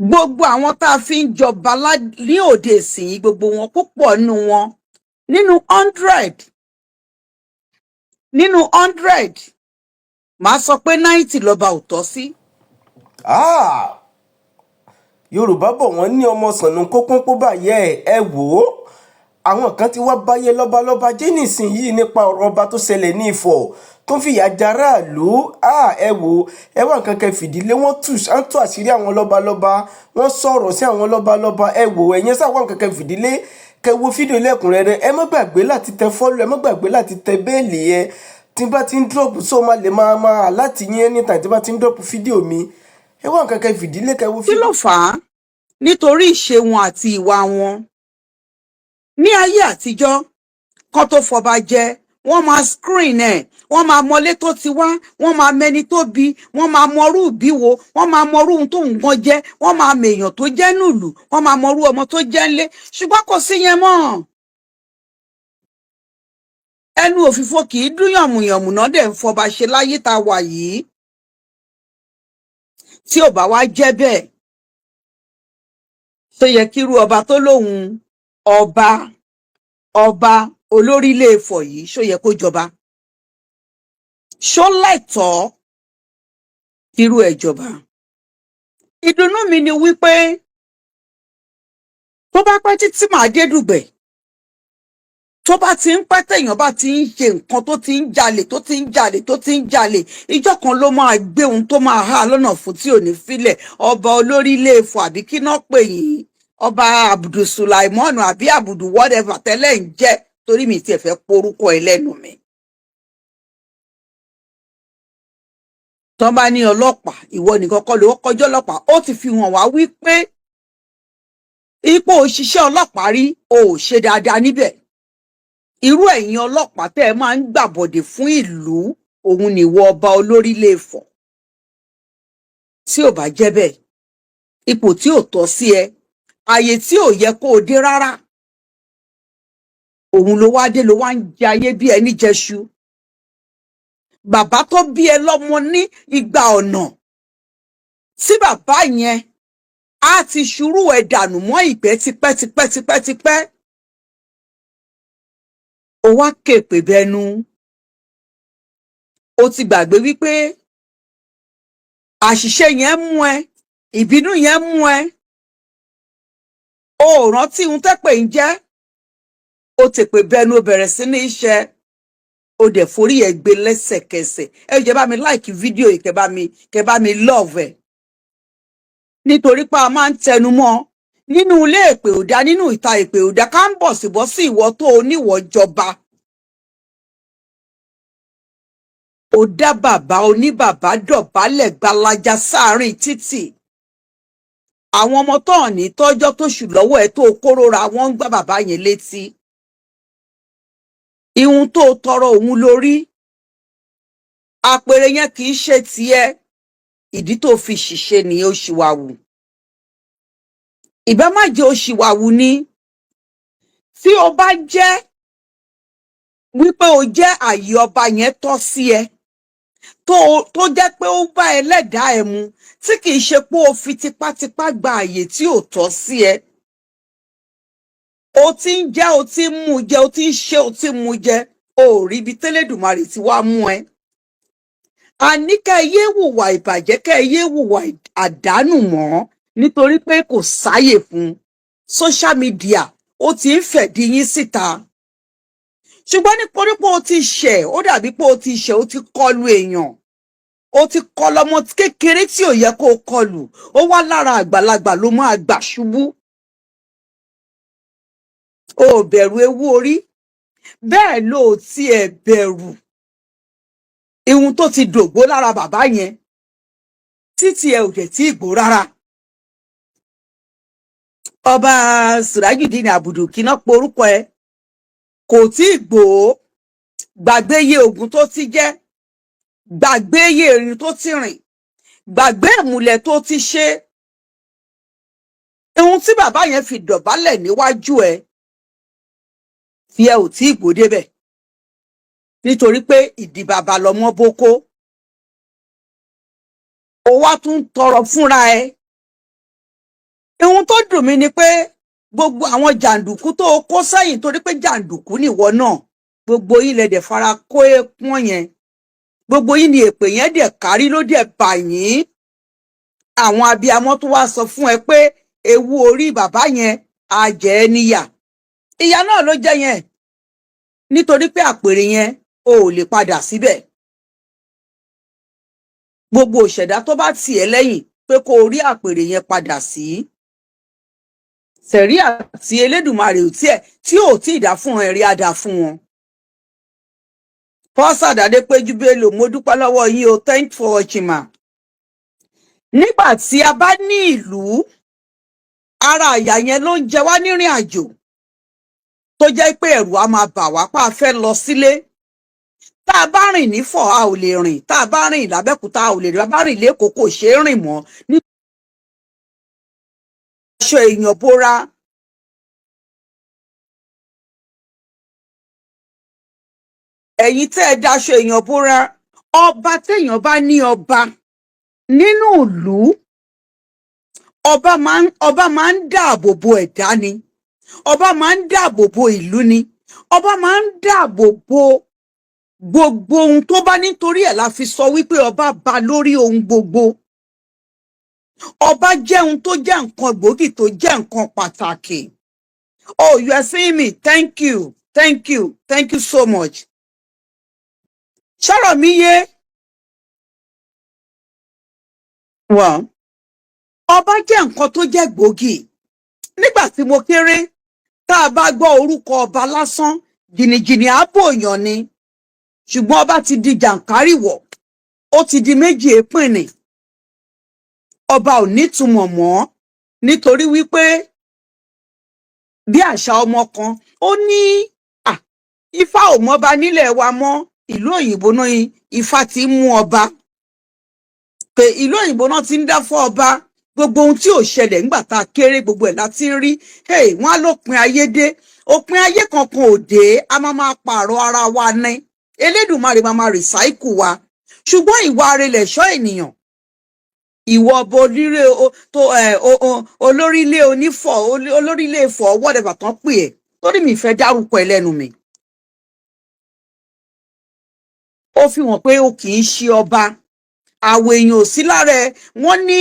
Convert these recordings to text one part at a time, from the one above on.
gbogbo àwọn tá a fi ń jọba ní òde ìsìn gbogbo wọn púpọ̀ nínú wọn nínú 100 màá sọ pé 90 lọ́ba ò tọ́ sí. Yorùbá bọ̀ wọ́n ní ọmọ sànnù kó pọ́npọ́ báyẹ̀ ẹ wò ó àwọn kan ti wá báyé lọ́balọ́ba jẹ́ nísìnyìí nípa ọ̀rọ̀ ọba tó ṣẹlẹ̀ ní Ifọ̀ tó fìyà jaráàlú ẹ wò ẹ wá nǹkan kan fìdílé wọ́n tú àṣírí àwọn lọ́balọ́ba wọ́n sọ̀rọ̀ sí àwọn lọ́balọ́ba ẹ wò ẹ̀yẹn sáà wá nǹkan kan fìdílé kẹ́ wo fídíò lẹ́kùnrẹ́rẹ́ ẹ má gbàgbé láti tẹ fọ́lù ẹ má gbàgbé láti tẹ bẹ́ẹ̀lì ẹ tí bá ti ń dọ́ọ̀pù sọ ma lè máa láti yín anytime tí bá ti ń dọ́ọ̀pù fídíò mi ẹ wá nǹkan kan fìdílé kẹ́ wo fídíò. kí ló fà á? nítorí ìṣe wọn àti ìwà wọn. ní ayé àtijọ́ kan tó fọba jẹ wọ́n máa screen ẹ̀ wọ́n máa mọlé tó ti wá wọ́n máa mẹni tó bí wọ́n máa mọrú ìbí wo wọ́n máa mọrú ohun tó nǹkan jẹ́ wọ́n máa mèèyàn tó jẹ́ nùlù wọ́n máa mọrú ọmọ tó jẹ́ ńlé ṣùgbọ́n kò sí yẹn mọ́. ẹnu òfìfo kì í dún yànmùyànmù náà dẹ̀ ń fọba ṣe láyé tá a wà yìí. tí ò bá wá jẹ́ bẹ́ẹ̀ tó yẹ kírú ọba tó lóun ọba olórí ilé Ifọ̀ yìí ṣó yẹ kó jọba? ṣó lẹ́tọ̀ọ́ kírú ẹ̀ jọba? ìdùnnú mi ni wípé tó bá pẹ́ títí màá dé Dùgbẹ̀ tó bá ti ń pẹ́ téèyàn bá ti ń ṣe nǹkan tó ti ń jalè ìjọ́ kan ló máa gbé ohun tó máa há lọ́nà fún tí ò ní filẹ̀. ọba olórí ilé Ifọ̀ àbí kí náà pè yín ọba Abdulsulaimon àbí abudu whatever tẹ́lẹ̀ ń jẹ́ torí mi tiẹ̀ fẹ́ porúkọ ẹ lẹ́nu mi. tán bá ní ọlọ́pàá ìwọ nìkan kọ́ ló kọjọ́ ọlọ́pàá ó ti fi hàn wá wípé ipò òṣìṣẹ́ ọlọ́pàá rí o ò ṣe dáadáa níbẹ̀. irú ẹ̀yin ọlọ́pàá tẹ́ ẹ máa ń gbàbọ̀dè fún ìlú òun nìwọ ọba olórí ilé Ifọ̀. tí ò bá jẹ́ bẹ́ẹ̀ ipò tí ò tọ́ sí ẹ ààyè tí ò yẹ kó o dé rárá òun ló wá dé ló wá ń jẹ ayé bí ẹni jẹṣu. bàbá tó bí ẹ lọ́mọ ní igba ọ̀nà tí bàbá yẹn á ti ṣùrù ẹ dànù mọ́ ìgbẹ́ tipẹ́. ó wá kéèpè bẹnu ó ti gbàgbé wípé àṣìṣe yẹn mú ẹ ìbínú yẹn mú ẹ ó rántí ohun tẹ́pẹ̀ ń jẹ́ ó tèpè bẹnu ó bẹ̀rẹ̀ sí ní iṣẹ́ ó dẹ̀ forí ẹ̀ gbé lẹ́sẹ̀kẹsẹ̀. ẹ jẹ́ bá mi láìkì fídíò yìí kẹ́ bá mi love ẹ̀ nítorí pé a máa ń tẹnu mọ́ nínú ilé èpè òdá nínú ìta èpè òdá ká ń bọ̀ síbọ̀ sí ìwọ tó oníwọ̀ jọba. ó dá bàbá oníbàbá dọ̀bálẹ̀ gbalaja sáàrin títì. àwọn ọmọ tó hàn ní tọ́jọ́ tó ṣù lọ́wọ́ ẹ̀ tó kórora wọ́n ń gbá bàbá yẹn létí. ihun tó tọrọ òun lórí àpèrè yẹn kì í ṣe tiẹ̀ ìdí tó fi ṣìṣe ni ó ṣìwàwù. ìbá má jẹ́ ó ṣìwàwù ni tí o bá jẹ́ wípé o jẹ́ àyè ọba yẹn tọ́ sí ẹ tó jẹ́ pé ó bá ẹlẹ́dàá ẹ mu tí kì í ṣe pé o fi tipátipá gba àyè tí ò tọ́ sí ẹ. o ti ń jẹ o ti ń mu jẹ o ti ń ṣe o ti ń mu jẹ o ò rí ibi tẹ́lẹ̀dùmarè tí wàá mú ẹ. àní ká ẹ yé hùwà ìbàjẹ́ ká ẹ yé hùwà àdánù mọ́ nítorí pé kò sáyè fún social media ó ti ń fẹ̀dí yín síta. ṣùgbọ́n nítorí pé o ti ṣẹ̀ ó dàbí pé o ti ṣẹ̀ o ti kọlu èèyàn o ti kọlu ọmọ kékeré tí ò yẹ kó o kọlù ó wá lára àgbàlagbà ló máa gbà ṣubú. o ò bẹ̀rù ewu orí bẹ́ẹ̀ ló tiẹ̀ bẹ̀rù ihun tó ti dògbó lára bàbá yẹn títí ẹ ò dẹ̀ tí ì gbó rárá. ọba Surajudeen Abudu kíná porúkọ ẹ kò tí ì gbó. gbàgbé iye oògùn tó ti jẹ gbàgbé iye ìrìn tó ti rìn gbàgbé ìmùlẹ̀ tó ti ṣe. ohun tí bàbá yẹn fi dọ̀bálẹ̀ níwájú ẹ tí ẹ ò tí ì gbó débẹ̀ nítorí pé ìdí bàbá lọmọ bókó. ó wá tún tọrọ fúnra ẹ ohun tó dùn mí ni pé gbogbo àwọn jàǹdùkú tó kó sẹ́yìn torí pé jàǹdùkú nìwọ náà, gbogbo yín lẹ dẹ̀ fara kó èèpọ̀n yẹn, gbogbo yín ni èpè yẹn dẹ̀ kárí ló dẹ̀ bà yín. Àwọn abiyamọ tó wá sọ fún ẹ pé ewu orí bàbá yẹn á jẹ ẹ́ níyà. Ìyà náà ló jẹ yẹn nítorí pé àpèrè yẹn o ò lè padà síbẹ̀. Gbogbo òṣèdá tó bá tì ẹ́ lẹ́yìn pé kó o rí àpèrè yẹn padà sí, sẹ̀rí àti Elédùmarè tí ò tí ì dá fún ẹ̀rí á dá fún wọn. Fọ́sàd Adépéjú Bello, mo dúpẹ́ lọ́wọ́ yín o, thank for watching ma. Nígbà tí a bá ní ìlú, ara àyà yẹn ló ń jẹ wá nírìn àjò tó jẹ́ pé ẹ̀rù á máa bà wá pa fẹ́ lọ sílé. Tá a bá rìn nífọ̀ a ò lè rìn, tá a bá rìn lábẹ́kúta a ò lè rìn, bá bá rìn lẹ́kọ̀ọ́ kò ṣeé rìn mọ́. Aṣọ èèyàn bóra. Ẹ̀yin tẹ́ ẹ daṣọ èèyàn bóra, ọba téèyàn bá ní ọba nínú ìlú, ọba máa ń dáàbò bo ẹ̀dá ni, ọba máa ń dáàbò bo ìlú ni, ọba máa ń dáàbò bo gbogbo ohun tó bá, nítorí ẹ̀ la fi sọ wípé ọba ba lórí ohun gbogbo. Ọba jẹ́ ohun tó jẹ́ nǹkan gbòógì, tó jẹ́ nǹkan pàtàkì. Oh, you are seeing me, thank you, thank you, thank you so much. Ṣọ́rọ̀ mi yé? Well, ọba jẹ́ nǹkan tó jẹ́ gbòógì. Nígbà tí mo kéré, tá a bá gbọ́ orúkọ ọba lásán, jìnnìjìnnì àbòyàn ni. Ṣùgbọ́n ọba ti di jàǹkárìwọ̀, ó ti di méjì èpìnì. Ọba ò nítumọ̀ mọ́, nítorí wípé bí àṣà ọmọ kan, ó ní Ifá ò mọba nílẹ̀ wa mọ́, ìlú òyìnbó náà Ifá ti mú ọba. Pé ìlú òyìnbó náà ti ń dá fún ọba. Gbogbo ohun tí ò ṣẹlẹ̀ nígbà tá a kéré, gbogbo ẹ̀ láti ń rí. Wọ́n á lópin ayé dé. Òpin ayé kankan ò dé, a máa pààrọ̀ ara wa ní. Elédùmarè máa recycle wa. Ṣùgbọ́n ìwà arẹlẹ̀ ṣọ́ ènìyàn. Ìwọ ọba olórílé onífọ̀, olórílé ìfọ̀, whatever tán pè ẹ́, torí mi fẹ́ dárúkọ ẹ lẹ́nu mi. Ó fi hàn pé o kì í ṣe ọba. Àwọ̀ èèyàn ò sí lára ẹ. Wọ́n ní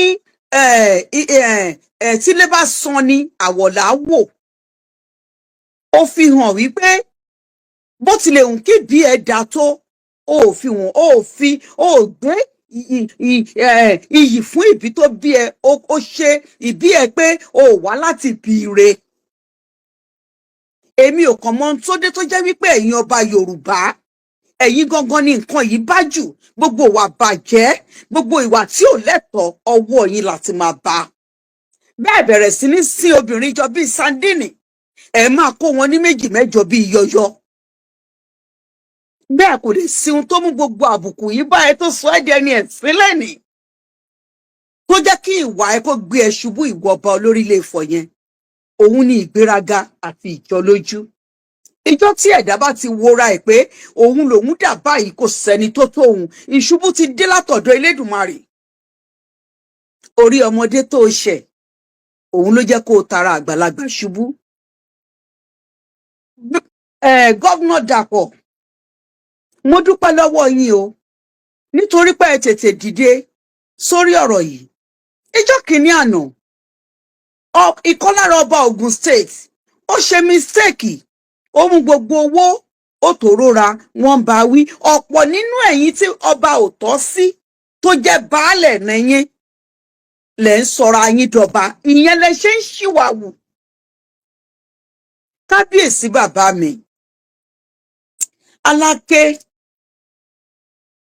tílé bá san ni àwọ̀ là á wò. Ó fi hàn wípé bó tilẹ̀ hùn kí bí ẹ dá tó, ó gbé iyì fún ìbí tó bí ẹ, ó ṣe ìbí ẹ pé ó wá láti bí ire. Èmi ò kàn mọ ohun tó dé tó jẹ́ wípé ẹ̀yin ọba Yorùbá, ẹ̀yin gangan ni nǹkan yìí bá jù. Gbogbo ìwà bàjẹ́, gbogbo ìwà tí ò lẹ́tọ̀ọ́, ọwọ́ yín láti máa bá. Bẹ́ẹ̀ bẹ̀rẹ̀ sí ní sí obìnrin jọ bíi sandini, ẹ máa kó wọn ní méjì mẹ́jọ bíi yọyọ. Bẹ́ẹ̀ kò lè sí ohun tó mú gbogbo àbùkù yìí bá ẹ tó sọ ẹ́ di ẹni ẹ̀sín lẹ́nìí, tó jẹ́ kí ìwà ẹ kó gbé ẹ ṣubú, ìwọ ọba olórílé Ifọ̀ yẹn. Òun ni ìgbéraga àti ìjọlójú. Ìjọ tí ẹ̀dá bá ti wora ẹ̀ pé òun lòun dà báyìí, kò sẹ́ni tó tó òun, ìṣubú ti dé látọ̀dọ̀ Elédùmarè. Orí ọmọdé tó ṣẹ̀, òun ló jẹ́ kó o tara àgbàlagbà ṣubú. Gọ́vnà Dàpọ̀, mo dúpẹ́ lọ́wọ́ yín o, nítorí pé ẹ tètè dìde sórí ọ̀rọ̀ yìí. Ìjọ kìíní àná, ìkan lára ọba Ògùn State, ó ṣe mistake, ó mú gbogbo owó, ó tòróra, wọ́n bá wí. Ọ̀pọ̀ nínú ẹ̀yin tí ọba ò tọ́ sí, tó jẹ́ baálẹ̀ nẹ́yìn, lẹ̀ ń sọra yín dọba. Ìyẹn lẹ ṣe ń ṣìwàwù. Kábíyèsí bàbá mi, Aláké,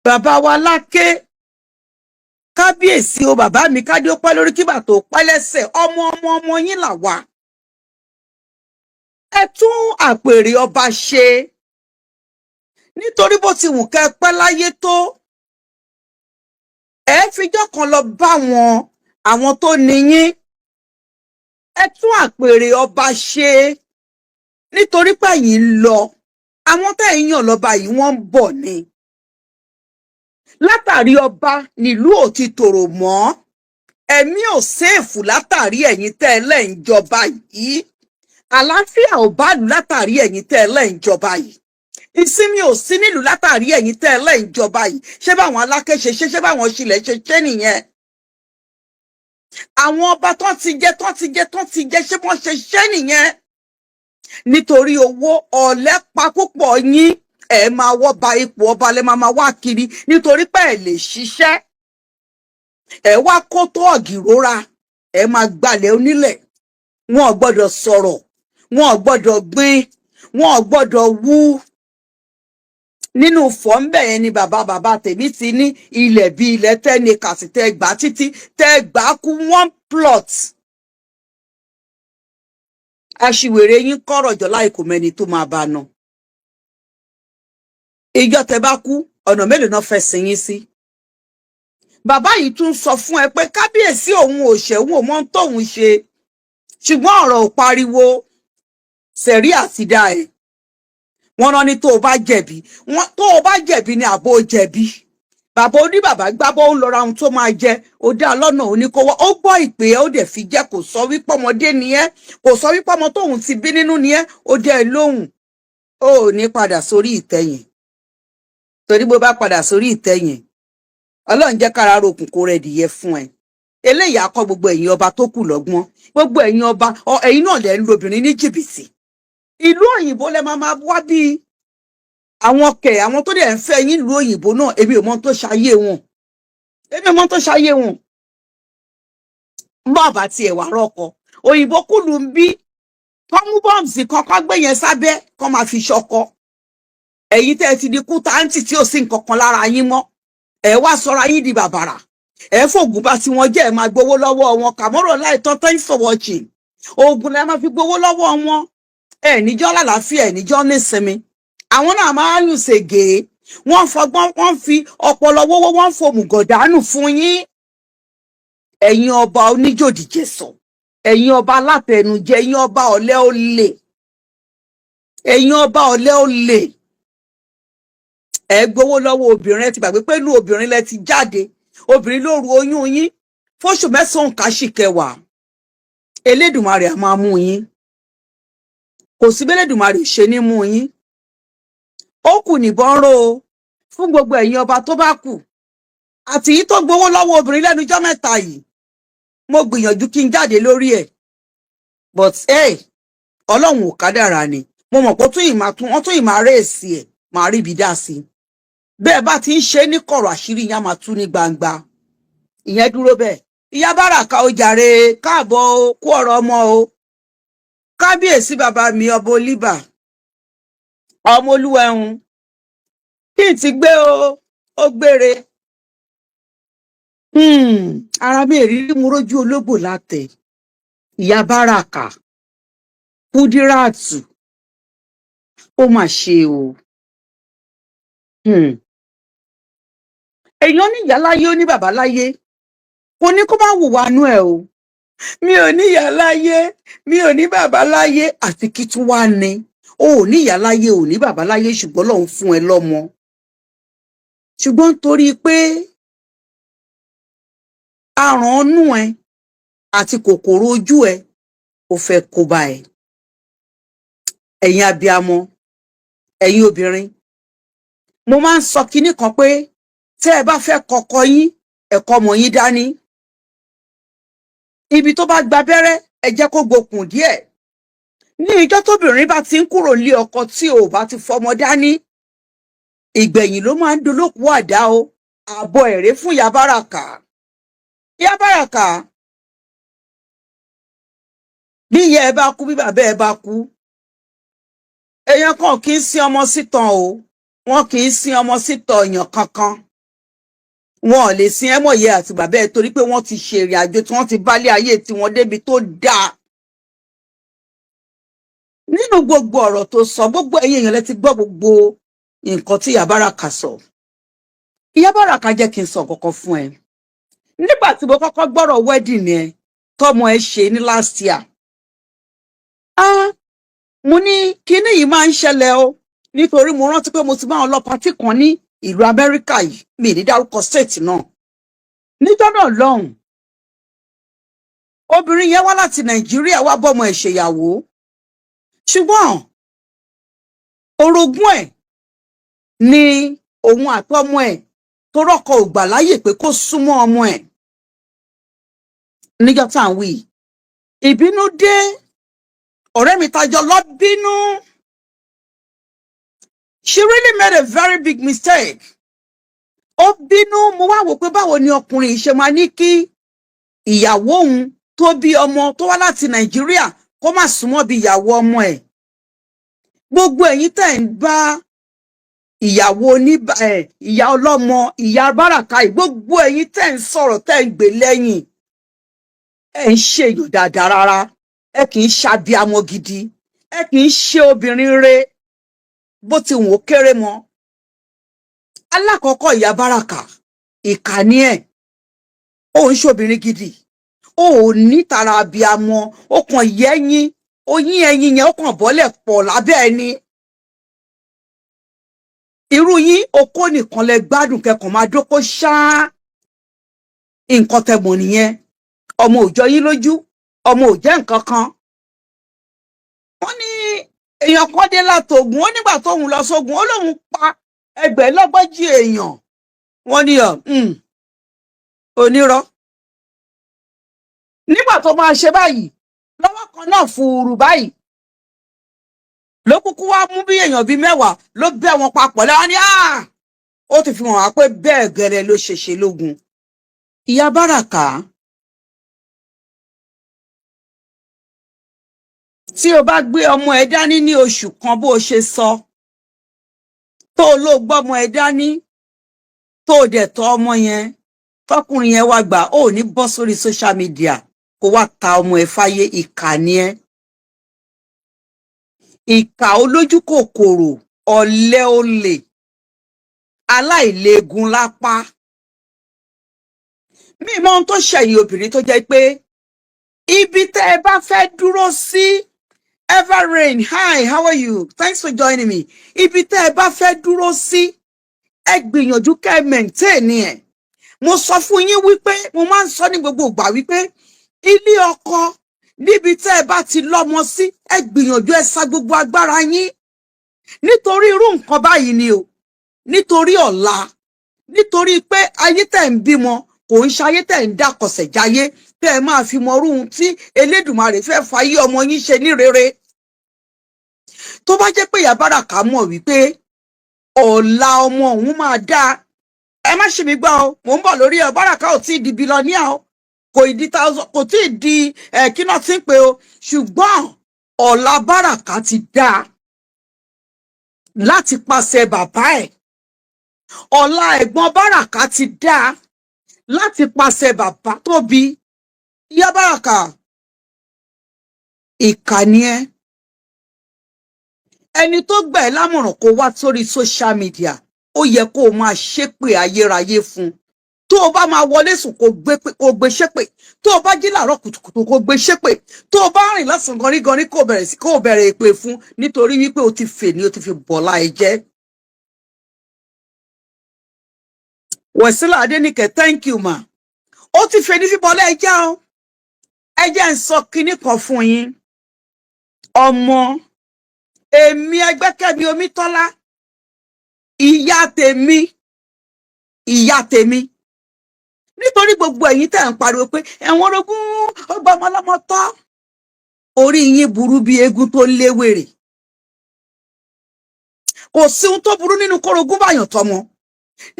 bàbá wa Aláké, kábíyèsí o bàbá mi, kádé ó pẹ́ lórí kí bàtà ó pẹ́ lẹ́sẹ̀, ọmọ yín là wá. Ẹ tún àpèrè ọba ṣe, nítorí bó ti wù kẹ́ pẹ́ láyé tó, ẹ fijọ́ kan lọ bá àwọn tó níyín. Ẹ tún àpèrè ọba ṣe, nítorí pé ẹ̀yin ń lọ, àwọn tẹ́yin yàn lọ́ba yìí wọ́n ń bọ̀ ni. Látàrí ọba nílùú ò ti tòrò mọ́. ẹ̀mí ò séèfù látàrí ẹ̀yin tẹ́ ẹ lẹ́ ń jọba yìí, àlàáfíà ò báàlù látàrí ẹ̀yin tẹ́ ẹ lẹ́ ń jọba yìí, ìsinmi ò sí nílùú látàrí ẹ̀yin tẹ́ ẹ lẹ́ ń jọba yìí. ṣé báwọn Aláké ṣe ṣe, ṣé báwọn Ṣílẹ̀ ṣe ṣe nìyẹn? àwọn ọba tán ti jẹ ṣé wọ́n ṣe ṣe nìyẹn? nítorí owó ọ̀lẹ pa púpọ̀ yín, ẹ máa wọ́ ba ipò ọba lẹ́ máa wá kiri nítorí pé ẹ lè ṣiṣẹ́. ẹ wá kó tó ọ̀gìrora, ẹ máa gbalẹ̀ onílẹ̀. wọn ò gbọ́dọ̀ sọ̀rọ̀, wọn ò gbọ́dọ̀ gbin, wọn ò gbọ́dọ̀ wú. nínú fọ́ńbẹ̀ yẹn ni bàbá tèmi ti ní ilẹ̀ bí ilẹ̀ tẹ́ni kàsí tẹ́ gbà títí tẹ́ gbà kú 1 plot. aṣiwèrè yín kọ́rọ̀ jọ láì kò mẹ́ni tó máa bá ná. ìjọ tẹ́ bá kú ọ̀nà mélòó náà fẹ́ sin yín sí? bàbá yìí tún sọ fún ẹ pé kábíyèsí òun ò ṣẹ̀wọ̀n ò mọ̀ tóun ṣe, ṣùgbọ́n ọ̀rọ̀ ò pariwo sẹ̀rí àtidá ẹ̀. wọ́n rán ní tó o bá jẹ̀bi ni àbò jẹ̀bi. bàbá oní bàbá gbábọ́ ó ń lọ ra ohun tó máa jẹ, ó dá lọ́nà oníkówó, ó gbọ́ ìpè ẹ́ ó dẹ̀ fi jẹ́, kò sọ wípé ọmọdé ni ẹ́, kò sọ wípé ọmọ tóun ti bí nínú ni ẹ́, ó dẹ́ ẹ lóhùn. ó ní padà sórí ìtẹ̀yìn, torí bó bá padà sórí ìtẹ̀yìn Ọlọ́run jẹ́ kára rokùn kó rẹ̀ dìyẹ fún ẹ. eléyìí akọ gbogbo ẹ̀yin ọba tó kù lọ́gbọ́n, gbogbo ẹ̀yin ọba ẹ̀yin náà lẹ́ ń lo obìnrin ní jìbìtì. ìlú òyìnbó lẹ máa wá bí àwọn àwọn tó dẹ̀ ń fẹ́ yín ìlú òyìnbó náà, èmi ò mọ tó ṣayé wọn, bọ́ọ̀bà tiẹ̀ wà rọ́kọ òyìnbó kùlù ń bí kọ́mú bọ́ọ̀mùsì kankan gbé yẹn sábẹ́ kọ́ máa fi ṣọkọ. ẹ̀yin tẹ́ ẹ ti di kútáǹtì tí ò sí nǹkan kan lára yín mọ́, ẹ wá sọra yín di bàbàrà, ẹ fògùn bá tí wọ́n jẹ́ ẹ máa gbowó lọ́wọ́ wọn. Kàmọ́rọ̀ láìtọ́ thanks for watching. oògùn lẹ máa fi gbowó lọ́wọ́ wọn, ẹ níjọ́ lálàáfíà, ẹ níjọ́ nísinmi. àwọn náà máa lù ṣègè, wọ́n fọgbọ́n, wọ́n fi ọpọlọ wọ́wọ́, wọ́n fòmùgọ̀ dànù fún yín. ẹ̀yin ọba oníjòdìjẹsọ, ẹ̀yin ọba alátẹnujẹ, ẹ̀yin ọba ọ̀lẹ olè, ẹ̀yin ọba ọ̀lẹ olè. ẹ gbowó lọ́wọ́ obìnrin, ẹ ti gbàgbé pé inú obìnrin lẹ ti jáde. obìnrin ló ru oyún yín fóṣù 9 káṣí kẹwàá. Elédùmarè á máa mú yín, kò sí bẹ́lẹ́dùmarè ṣe ní mú yín. ó kù níbọn ró o fún gbogbo ẹ̀yin ọba tó bá kù àti yìí tó gbowó lọ́wọ́ obìnrin lẹ́nu ọjọ́ mẹ́ta yìí. mo gbìyànjú kí n jáde lórí ẹ̀, but Ọlọ́run ò kádàrá ni. mo mọ̀ pé wọ́n tún ìmọ̀ rèèsì ẹ̀ máa rí ibi dá sí i. bẹ́ẹ̀ bá ti ń ṣe ní kọ̀rọ̀ àṣírí yẹn á máa tú ní gbangba. ìyẹn dúró bẹ́ẹ̀. ìyá Báràká ó jàre, káàbọ̀ o, kú ọ̀rọ̀ ọmọ o. kábíyèsí bàbá mi ọba Olíbà, ọmọ Olúwẹ̀hún, kí n ti gbé o, ó gbére. ara mi èrírí mo rójú ológbò látẹ̀. ìyá Báràká, Kúdírátù, ó mà ṣe o. èèyàn ní ìyá láyé, ó ní bàbá láyé, kò ní kó má wùwà nú ẹ o. mi ò ní ìyá láyé, mi ò ní bàbá láyé, àti kí tún wá ní. o ò ní ìyá láyé, ò ní bàbá láyé, ṣùgbọ́n Ọlọ́run fún ẹ lọ́mọ. ṣùgbọ́n torí pé aràn ọnú ẹ àti kòkòrò ojú ẹ ò fẹ́ kó bá ẹ. ẹ̀yin abiyamọ, ẹ̀yin obìnrin, mo máa ń sọ kinní kan pé tẹ́ ẹ bá fẹ́ kọ́kọ́ yín, ẹ̀kọ́ ọmọ yín dání. ibi tó bá gba abẹ́rẹ́, ẹ jẹ́ kó gbókùn díẹ̀. ní ìjọ́ tóbìnrin bá ti ń kúrò lé ọkọ tí ò bá ti fọmọ dání, ìgbẹ̀yìn ló máa ń dolókùú àdá o. àbọ̀ èrè fún ìyá Báràká. ìyá Báràká, bí ìyá ẹ bá kú, bí bàbá ẹ bá kú, èèyàn kan kì í sin ọmọ sítan o. wọn kì í sin ọmọ sítan èèyàn kankan. wọn ò lè sin ẹmọ ìyá àti bàbá ẹ torí pé wọ́n ti ṣe ìrìn àjò tí wọ́n ti bálé ayé tí wọ́n débi tó dáa. nínú gbogbo ọ̀rọ̀ tó sọ, gbogbo ẹ̀yin èèyàn lẹ ti gbọ́ gbogbo nǹkan tí ìyá Báràká sọ. ìyá Báràká jẹ́ kí n sọ kankan fún ẹ. nígbà tí mo kọ́kọ́ gbọ́rọ̀ wedding ẹ tọ́mọ ẹ ṣe ní last year, mo ní kinní yìí máa ń ṣẹlẹ̀ o, nítorí mo rántí pé mo ti bá wọn lọ pàtí kan ní ìlú Amẹ́ríkà yìí, mi ní dárúkọ state náà. níjọ́ náà lọ́hùn, obìnrin yẹn wá láti Nàìjíríà wá bọ́mọ ẹ̀ ṣèyàwó ṣùgbọ́n orogún ẹ̀ ni òun àtọmọ ẹ̀ tó rọ́kọ ò gbà láyè pé kó súnmọ́ ọmọ ẹ̀ níjọ́ tá à ń wí ìbínú dé ọ̀rẹ́ mi tajọ lọ bínú. She really made a very big mistake. Ó bínú, mo wá wò pé báwo ni ọkùnrin ṣe máa ní kí ìyàwó òun tó bí ọmọ tó wá láti Nàìjíríà kó má súnmọ́ bí ìyàwó ọmọ ẹ̀. Gbogbo ẹ̀yin tẹ́ ń bá ìyàwó ìyá ọlọ́mọ, ìyá Báràká yìí, gbogbo ẹ̀yin tẹ́ ń sọ̀rọ̀ tẹ́ ń gbé lẹ́yìn. Ẹ ń ṣe èèyàn dáadáa rárá. Ẹ kì í ṣàbíamọ gidi. Ẹ kì í ṣe obìnrin rere bó ti wù ó kéré mọ́. Alákọ̀ọ́kọ́ ìyá Báràká, ìkà ni ẹ̀. Ó ń ṣobìnrin gidi. Ó ò ní tara abíamọ, ó kàn yẹ́yìn, oyin ẹyin yẹn ó kàn bọ́lẹ̀ pọ̀ lábẹ́ ẹni. Irú yín okó nìkan lẹ gbádùn kẹkàn máa dóko ṣáá. Nǹkan tẹ́ mọ̀ nìyẹn. Ọmọ ò jọ yín lójú, ọmọ ò jẹ́ nǹkan kan. Wọ́n ní èèyàn kan dé látògùn, ó nígbà tóun lọ sógun, ó lóun pa ẹgbẹ̀lọ́gbọ̀jì èèyàn. Wọ́n ní onírọ́. Nígbà tó máa ṣe báyìí, lọ́wọ́ kan náà fùrù báyìí. Ló kúkú wá mú bí èèyàn bíi 10 ló bẹ́ wọn papọ̀ láwọn ní ó ti fi hàn wá pé bẹ́ẹ̀ gẹ́rẹ́ ló ṣe lógun. Ìyá Báràká, tí o bá gbé ọmọ ẹ dání ní oṣù kan bó o ṣe sọ, tó o ló gbọ́mọ ẹ dání, tó o dẹ̀ tọ́ ọmọ yẹn, tọkùnrin yẹn wá gbà, ó ní bọ́ sórí social media kó wá ta ọmọ ẹ fáyé. Ìkà ni ẹ́. Ìkà olójú kòkòrò, ọ̀lẹ olè, aláìléegun lápá. Mi mọ ohun tó ṣẹ̀yìn obìnrin tó jẹ́ pé ibi tẹ́ ẹ bá fẹ́ dúró sí, Everrain, hi, how are you? Thanks for joining me. Ibi tẹ́ ẹ bá fẹ́ dúró sí, ẹ gbìyànjú kẹ́ ẹ maintain ẹ̀. Mo sọ fún yín wípé, mo máa ń sọ ní gbogbo ìgbà wípé ilé ọkọ níbi tẹ́ ẹ bá ti lọ́mọ sí, ẹ gbìyànjú ẹ sa gbogbo agbára yín. Nítorí irú nǹkan báyìí ni o. Nítorí ọ̀la. Nítorí pé ayé tẹ́ ń bímọ kò ń ṣayé tẹ́ ń dákọ̀sẹ̀ jáyé tẹ́ ẹ máa fi mọ irú ohun tí Elédùmarè fẹ́ fayé ọmọ yín ṣe ní rere. Tó bá jẹ́ pé ìyá Báràká mọ̀ wípé ọ̀la ọmọ òun máa dáa, ẹ má ṣe mí gbọ́ o, mò ń bọ̀ lórí ẹ̀. Báràká ò tí ì di bílọ́níà o, kò tí ì di kí náà ti ń pè o, ṣùgbọ́n ọ̀la Báràká ti dáa láti pàṣẹ bàbá ẹ̀. Ọ̀la ẹ̀gbọ́n Báràká ti dáa láti pàṣẹ bàbá tó bí. Ìyá Báràká, ìkà ni ẹ́. Ẹni tó gbà ẹ́ lámọ̀ràn kó wá sórí social media, ó yẹ kó o máa ṣépè ayérayé fún. Tó o bá máa wọlé sùn kó gbé ṣépè, tó o bá jí láàárọ̀ kùtùkùtù kó gbé ṣépè, tó o bá rìn lọ́sàn gọrígọrí kó bẹ̀rẹ̀ èpè fún, nítorí wípé o ti fè ní, o ti fi bọ̀lá ẹ jẹ́. Wẹ̀sílà Adéníkẹ́, thank you ma. Ó ti fè ní fi bọ̀lá ẹ jẹ́ o. Ẹ jẹ́ ń sọ kinní kan fún yín. Ọmọ èmi Ẹgbẹ́kẹ́mi Omítọ́lá, ìyá tèmi. Nítorí gbogbo ẹ̀yin tẹ́ ń pariwo pé ẹ̀wọ̀n orogún ọgbà ọmọlọ́mọ tọ́. Orí yín burú bí eégún tó léwèrè. Kò sí ohun tó burú nínú kórogún báyàn tọmọ.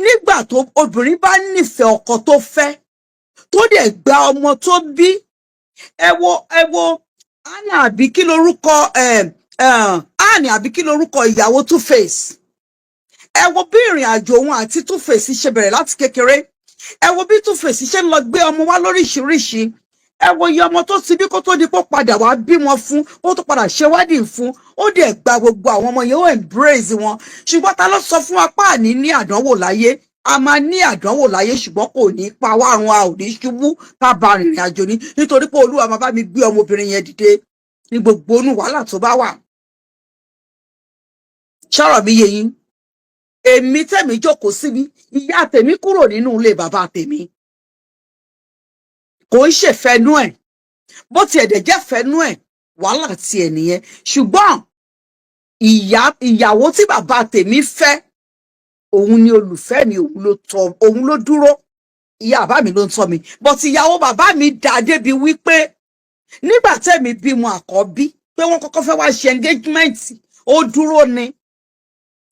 Nígbà tó obìnrin bá nífẹ̀ẹ́ ọkọ tó fẹ́, tó dẹ̀ gba ọmọ tó bí, ẹ wo Anna àbí kí lorúkọ Annie àbí kí lorúkọ ìyàwó Two-Face. Ẹ wo bí ìrìn àjò òun àti Two-Face ṣe bẹ̀rẹ̀ láti kékeré. Ẹ wo bí Two-Face ṣe ń lọ gbé ọmọ wá lóríṣiríṣi. Ẹ wo iye ọmọ tó ti bí kó tó di pé padà wá bímọ fún, ó tó padà ṣe wedding fún, ó dẹ̀ gba gbogbo àwọn ọmọ yẹn, ó embrace wọn. Ṣùgbọ́n ta ló sọ fún apá àní ní àdánwò láyé? A máa ní àdánwò láyé, ṣùgbọ́n kò ní pa wá run, a ò ní ṣubú ká ba rìnrìn àjò ní. Nítorí pé Olúwa máa bá mi gbé ọmọbìnrin yẹn dìde ní gbogbo inú wàhálà tó bá wà. Ṣọ́rọ̀ mi yé yín? Èmi tẹ̀mí jókòó síbi, ìyá tèmi kúrò nínú ilé bàbá tèmi. Kò ń ṣèfẹ́nú ẹ̀. bó tiẹ̀ dẹ̀ jẹ́ fẹ́nu ẹ̀ wàhálà tiẹ̀ nìyẹn. Ṣùgbọ́n ìyàwó tí bàbá tèmi fẹ́, òun ni olùfẹ́ mi, òun ló dúró. Ìyá bàbá mi ló ń tọ́ mi, but ìyàwó bàbá mi dá débi wípé nígbà tẹ́mi bímọ àkọ́bí pé wọ́n kọ́kọ́ fẹ́ wá ṣe engagement, ó dúró ni.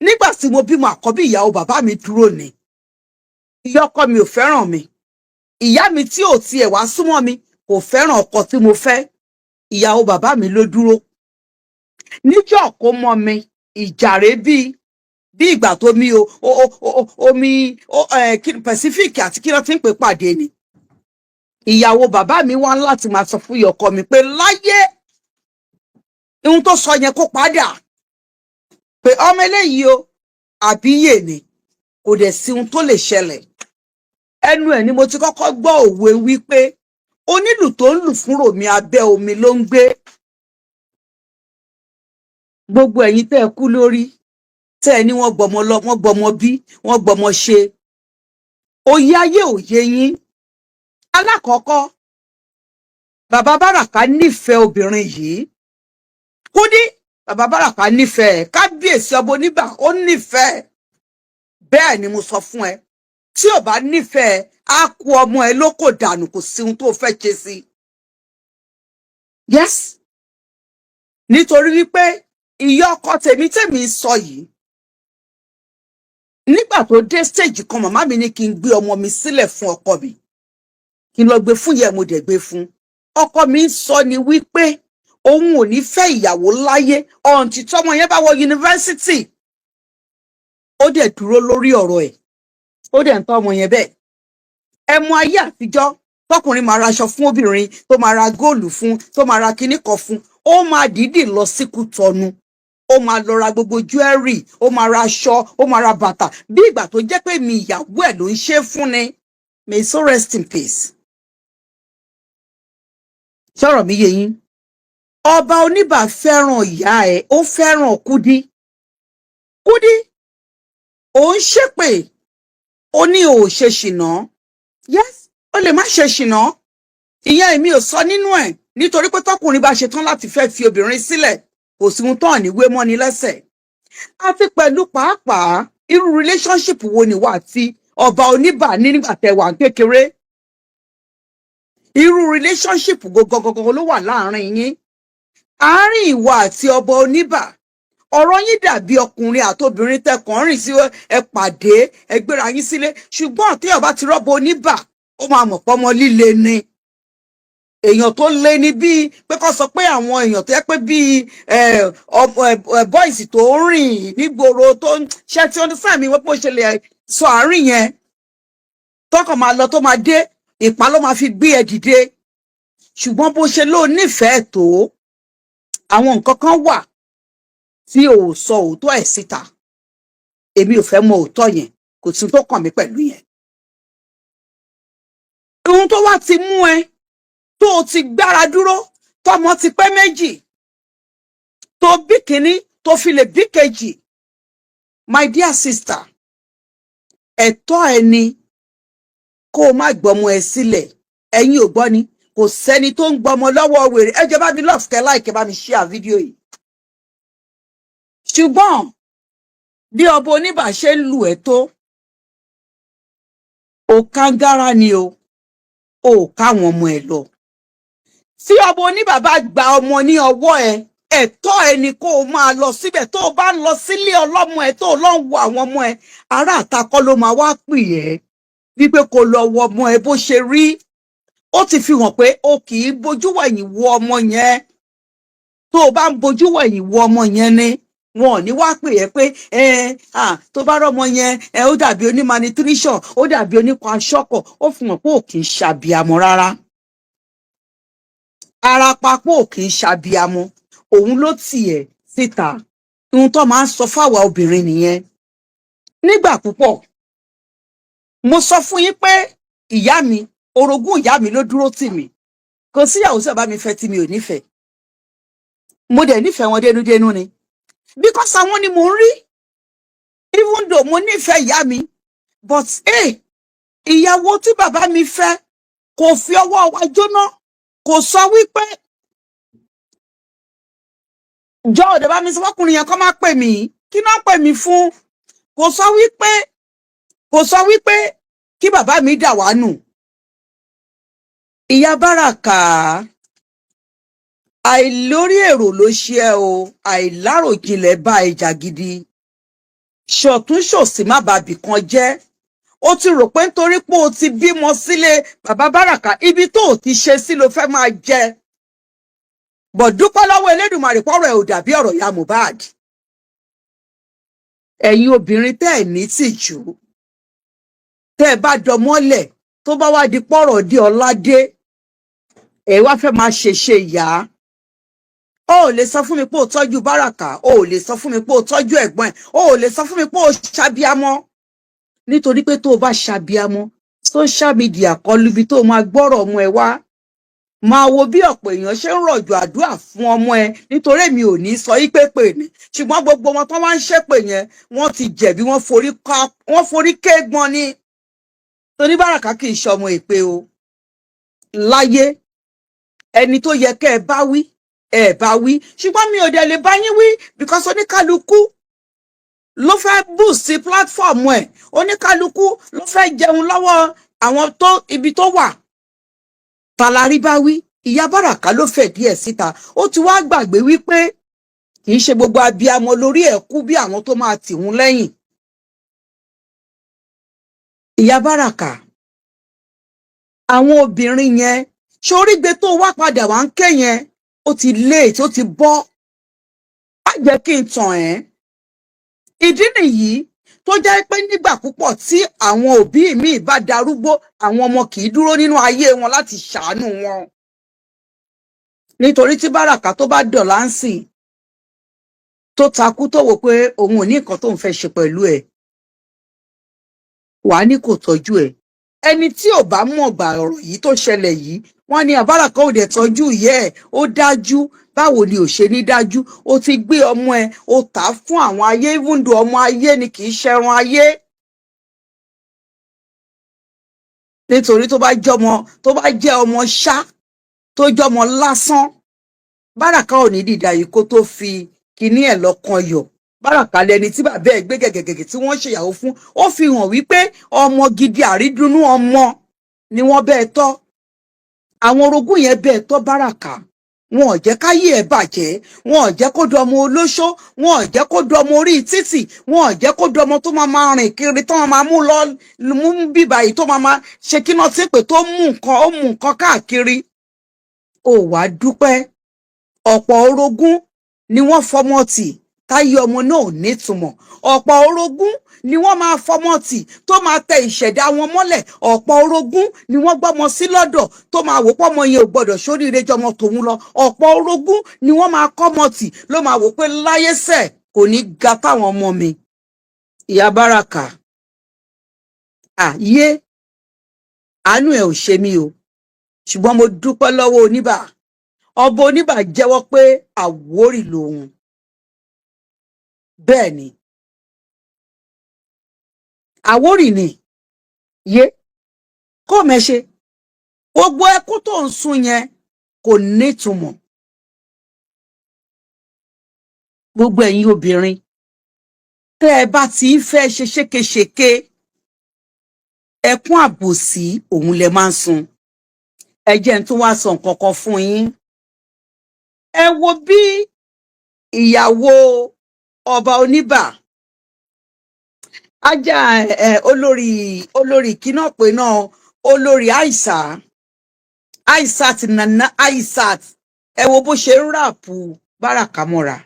Nígbà tí mo bímọ àkọ́bí, ìyàwó bàbá mi dúró ni. Ìyá ọkọ mi ò fẹ́ràn mi, ìyá mi tí ò tiẹ̀ wá súnmọ́ mi kò fẹ́ràn ọkọ tí mo fẹ́, ìyàwó bàbá mi ló dúró. Níjọ́ kó mọ mi, ìjàre bí ìgbà tó mi omi Pacific àti kí ló ti ń pè pàdé ni. Ìyàwó bàbá mi wá láti máa sọ fún ìyá ọkọ mi pé láyé ohun tó sọ yẹn kó padà, pé ọmọ eléyìí o àbíyè ni, kò dẹ̀ sí ohun tó lè ṣẹlẹ̀. Ẹnu ẹ̀ ni mo ti kọ́kọ́ gbọ́ òwe wípé onílù tó ń lù fún ròmí abẹ́ omi ló ń gbé. Gbogbo ẹ̀yin tẹ́ ẹ kú lórí, tẹ́ ẹ ní wọ́n gbọmọ lọ, wọ́n gbọmọ bí, wọ́n gbọmọ ṣe, òye ayé òye yín. Alákọ̀ọ́kọ́, bàbá Báràká nífẹ̀ẹ́ obìnrin yìí. Kúdí, bàbá Báràká nífẹ̀ẹ́, kábíyèsí ọba Oníbà ó nífẹ̀ẹ́. Bẹ́ẹ̀ ni mo sọ fún ẹ, tí ò bá nífẹ̀ẹ́ á kú ọmọ ẹ lókò dànù, kò sí ohun tó fẹ́ ṣe sí. Yes, nítorí wípé ìyá ọkọ tèmi sọ yìí, nígbà tó dé stage kan, màmá mi ní kí n gbé ọmọ mi sílẹ̀ fún ọkọ mi, kí n lọ gbé fún yẹ, mo dẹ̀ gbé fún. Ọkọ mi ń sọ ni wípé òun ò ní fẹ́ ìyàwó láyé ọ̀ǹtí tọ́mọ yẹn bá wọ yunifásitì. Ó dẹ̀ dúró lórí ọ̀rọ̀ ẹ̀, ó dẹ̀ ń tọ́ ọmọ yẹn bẹ́ẹ̀. Ẹ mọ ayé àtijọ́ tọkùnrin máa ra aṣọ fún obìnrin, tó máa ra góòlù fún, tó máa ra kinní kan fún, ó máa dìídì lọ sí Kútọ̀nù, ó máa lọ ra gbogbo jewelry, ó máa ra aṣọ, ó máa ra bàtà, bí ìgbà tó jẹ́ pé mi ìyàwó ẹ̀ ló ń ṣe fún ni. May so rest in peace. Ṣọ̀rọ̀ mi yé yín? Ọba Oníbà fẹ́ràn ìyá ẹ̀, ó fẹ́ràn Kúdí. Kúdí, ó ń ṣépè, ó ní ò ṣe ṣìnà. Yes, ó lè má ṣe ṣìnà. Ìyẹn èmi ò sọ nínú ẹ̀, nítorí pé tọkùnrin bá ṣe tán láti fẹ́ fi obìnrin sílẹ̀, kò sí ohun tán níwé mọ́ni lẹ́sẹ̀. Àti pẹ̀lú pàápàá irú relationship wo ni wà tí Ọba Oníbà ní nígbà tẹ́ wà kékeré? Irú relationship gogogogo ló wà láàrin yín? Àárín ìwọ àti Ọba Oníbà, ọ̀rọ̀ yín dàbí ọkùnrin àtobìnrin tẹkàn rìn sí ẹ pàdé, ẹ gbéra yín sílé. Ṣùgbọ́n tí ọba ti rọ́bọ Oníbà, ó máa mọ̀ pọ́mọ líle ni. Èèyàn tó lé ní bíi pé kó sọ pé àwọn èèyàn tó yẹ pé bíi boys tó rìn nígboro tó ń ṣe tí ó ní fẹ́mi wọ́n pé ó ṣe lè sọ àárín yẹn tọkàn máa lọ tó máa dé ìpá ló máa fi gbé ẹ dìde. Ṣùgbọ́n bó ṣe ló nífẹ̀ẹ́ tó, àwọn nǹkan kan wà tí ò sọ òótọ́ ẹ̀ síta. Èmi ò fẹ́ mọ òótọ́ yẹn, kò sí tó kàn mí pẹ̀lú yẹn. Ohun tó wá ti mú ẹ tó o ti gbára dúró, tọmọ ti pẹ́ méjì, tó bí kínní tó fi lè bí kejì, my dear sister, ẹ̀tọ́ ẹ ni kó o má gbọ́mọ ẹ sílẹ̀. Ẹ̀yin ò gbọ́ ni, kò sẹ́ni tó ń gbọ́mọ lọ́wọ́ wèrè. Ẹ jẹ́ bá mi love kẹ́ like, bá mi share fídíò yìí. Ṣùgbọ́n bí Ọba Oníbà ṣe ń lù ẹ́ tó, ò kángára ni o, ò káwọn ọmọ ẹ lọ. Tí Ọba Oníbà bá gba ọmọ ní ọwọ́ ẹ, ẹ̀tọ́ ẹ ni kó o máa lọ síbẹ̀. Tó o bá ń lọ sílé ọlọ́mọ ẹ, tó o lọ ń wo àwọn ọmọ ẹ, ará àtakọ́ ló máa wá pè ẹ́ wípé kó lọ wo ọmọ ẹ bó ṣe rí. Ó ti fi hàn pé o kì í bojú wẹ̀yìn wo ọmọ yẹn. Tó o bá ń bojú wẹ̀yìn wo ọmọ yẹn ni wọn ò ní wá pè ẹ́ pé tó bá rọ́mọ yẹn ó dàbí onímanitrition, ó dàbí oníkan aṣọ́kọ̀. Ó fi hàn pé ò kì í ṣàbíamọ rárá. Ara papọ̀ ò kì í ṣàbíamọ, òun ló tì ẹ́ síta. Ohun tó máa ń sọ fáwa obìnrin nìyẹn. Nígbà púpọ̀ mo sọ fún yín pé ìyá mi, orogún ìyá mi ló dúró tì mí. Kò síyàwó tí bàbá mi fẹ́ tí mi ò nífẹ̀ẹ́. Mo dẹ̀ nífẹ̀ẹ́ wọn dénúdénú ni, because àwọn ni mo ń rí. Even though mo nífẹ̀ẹ́ ìyá mi, but ìyàwó tí bàbá mi fẹ́ kò fi ọwọ́ wa jóná, kò sọ wípé jọ òde bá mi sọ fọkùnrin yẹn kó má pè mí, kí náà pè mí fún? kò sọ wípé kí bàbá mi dà wá nù. Ìyá Báràká, àìlórí èrò ló ṣe ẹ́ o, àìláròjinlẹ̀ bá ìjà gidi, ṣọ̀tún ṣòsì má bàbí kan jẹ́. Ó ti rò pé nítorí pé o ti bímọ sílé bàbá Báràká, ibi tó o ti ṣe sí ló fẹ́ máa jẹ. Bọ̀ dúpẹ́ lọ́wọ́ Elédùmarè pọ́rọ̀ ẹ̀ ò dàbí ọ̀rọ̀ ìyá Mohbad. Ẹ̀yin obìnrin tẹ́ ẹ̀ ní tìjú, tẹ́ ẹ bá dọmọ́lẹ̀ tó bá wá di pọ́rọ̀ di ọ̀ládé, ẹ wá fẹ́ máa ṣèṣe ìyá. O ò lè sọ fún mi pé o tọ́jú Báràká, o ò lè sọ fún mi pé o tọ́jú ẹ̀gbọ́n ẹ̀, o ò lè sọ fún mi pé o ṣàbíamọ́. Nítorí pé tó o bá ṣàbíamọ́, social media kọlu ibi tó o máa gbọ́rọ̀ ọmọ ẹ wá. Máa wo bí ọ̀pọ̀ èèyàn ṣe ń rọ̀jò àdúrà fún ọmọ ẹ, nítorí èmi ò ní sọ yí pé pè ní. Ṣùgbọ́n gbogbo wọn tó wá ń ṣépè yẹn, wọ́n ti jẹ̀bi, wọ́n forí kégbọn ni. Torí Báràká kì í ṣọmọ èpè o. Láyé, ẹni tó yẹ kẹ́ ẹ bá wí, ẹ bá wí. Ṣùgbọ́n mi ò dẹ̀ lè bá yín wí because oníkálukú ló fẹ́ boost platform ẹ̀. Oníkálukú ló fẹ́ jẹun lọ́wọ́ àwọn tó ibi tó wà. Tàlárí bá wí, ìyá Báràká ló fẹ̀ díẹ̀ síta. Ó ti wá gbàgbé wípé kì í ṣe gbogbo abiyamọ lórí ẹ̀ kú bí àwọn tó máa tì wọ́n lẹ́yìn. Ìyá Báràká, àwọn obìnrin yẹn, ṣorígbe tó wá padà wá ń ké yẹn, ó ti late, ó ti bọ́. Má jẹ́ kí n tàn ẹ́. Ìdí nìyí tó jẹ́ pé nígbà púpọ̀ tí àwọn òbí mi bá darúgbó, àwọn ọmọ kì í dúró nínú ayé wọn láti ṣàánú wọn. Nítorí tí Báràká tó bá dọ̀lá ń sìn, tó takú tó wò pé òun ò ní nǹkan tó ń fẹ́ ṣe pẹ̀lú ẹ̀, wàá ní kò tọ́jú ẹ̀. Ẹni tí ò bá mọ̀ gbà ọ̀rọ̀ yìí tó ṣẹlẹ̀ yìí, wọ́n ní Báràká ò dẹ̀ tọ́jú ìyá ẹ̀, ó dájú. Báwo ni ò ṣe ní dájú? Ó ti gbé ọmọ ẹ̀, ó tà á fún àwọn ayé, even though ọmọ ayé ni kì í ṣẹran ayé. Nítorí tó bá jẹ́ ọmọ ṣá, tó jọmọ lásán, Báràká ò ní dìdà yìí kó tó fi kíní ẹ̀ lọ́kàn yọ̀. Báràká lẹni tí bàbá ẹ̀ gbé gẹ̀gẹ̀gẹ̀gẹ̀ tí wọ́n ṣèyàwó fún. Ó fi hàn wípé ọmọ gidi àrídùnnú ọmọ ni wọ́n bẹ́ẹ̀ tọ́. Àwọn orogún yẹn bẹ́ẹ̀ tọ́ Báràká. Wọn ò jẹ́ káyé ẹ̀ bàjẹ́, wọn ò jẹ́ kó dọmọ olóṣó, wọn ò jẹ́ kó dọmọ orí títì, wọn ò jẹ́ kó dọmọ tó máa rìn kiri, tó máa mú bíbà yìí, tó máa ṣe kí náà tí pé tó mú nǹkan káàkiri. Ó wá dúpẹ́. Ọ̀pọ̀ orogún ni wọ́n fọmọ tì táyé ọmọ náà ò nítumọ̀. Ọ̀pọ̀ orogún ni wọ́n máa fọmọ tì tó máa tẹ ìṣẹ̀dá wọn mọ́lẹ̀. Ọ̀pọ̀ orogún ni wọ́n gbọ́mọ sí lọ́dọ̀ tó máa wò pọ́mọ yẹn ò gbọ́dọ̀ ṣoríire jọmọ tòun lọ. Ọ̀pọ̀ orogún ni wọ́n máa kọ́mọ tì ló máa wò pé láyé sẹ̀ kò ní ga táwọn ọmọ mi. Ìyá Báràká, àyé àánú ẹ̀ ò ṣe mí o, ṣùgbọ́n mo dúpẹ́ lọ́wọ́ Oníbà. Ọba Oníbà jẹ́wọ́ pé Àwórì lòun. Bẹ́ẹ̀ ni, Àwórì ni. Yé kó mẹ́ṣe, gbogbo ẹkún tó ń sun yẹn kò nítumọ̀. Gbogbo ẹ̀yin obìnrin tẹ́ ẹ bá ti fẹ́ ṣe ṣékeṣèké, ẹkún àbòsí òun lẹ máa ń sun. Ẹ jẹ́ n tún wá sọ nǹkan kan fún yín. Ẹ wo bí ìyàwó ọba Oníbà, ajá olórí kíná pé náà, olórí Aishat Nana Aishat, ẹ wo bó ṣe ń ràpù Báràká mọ́ra.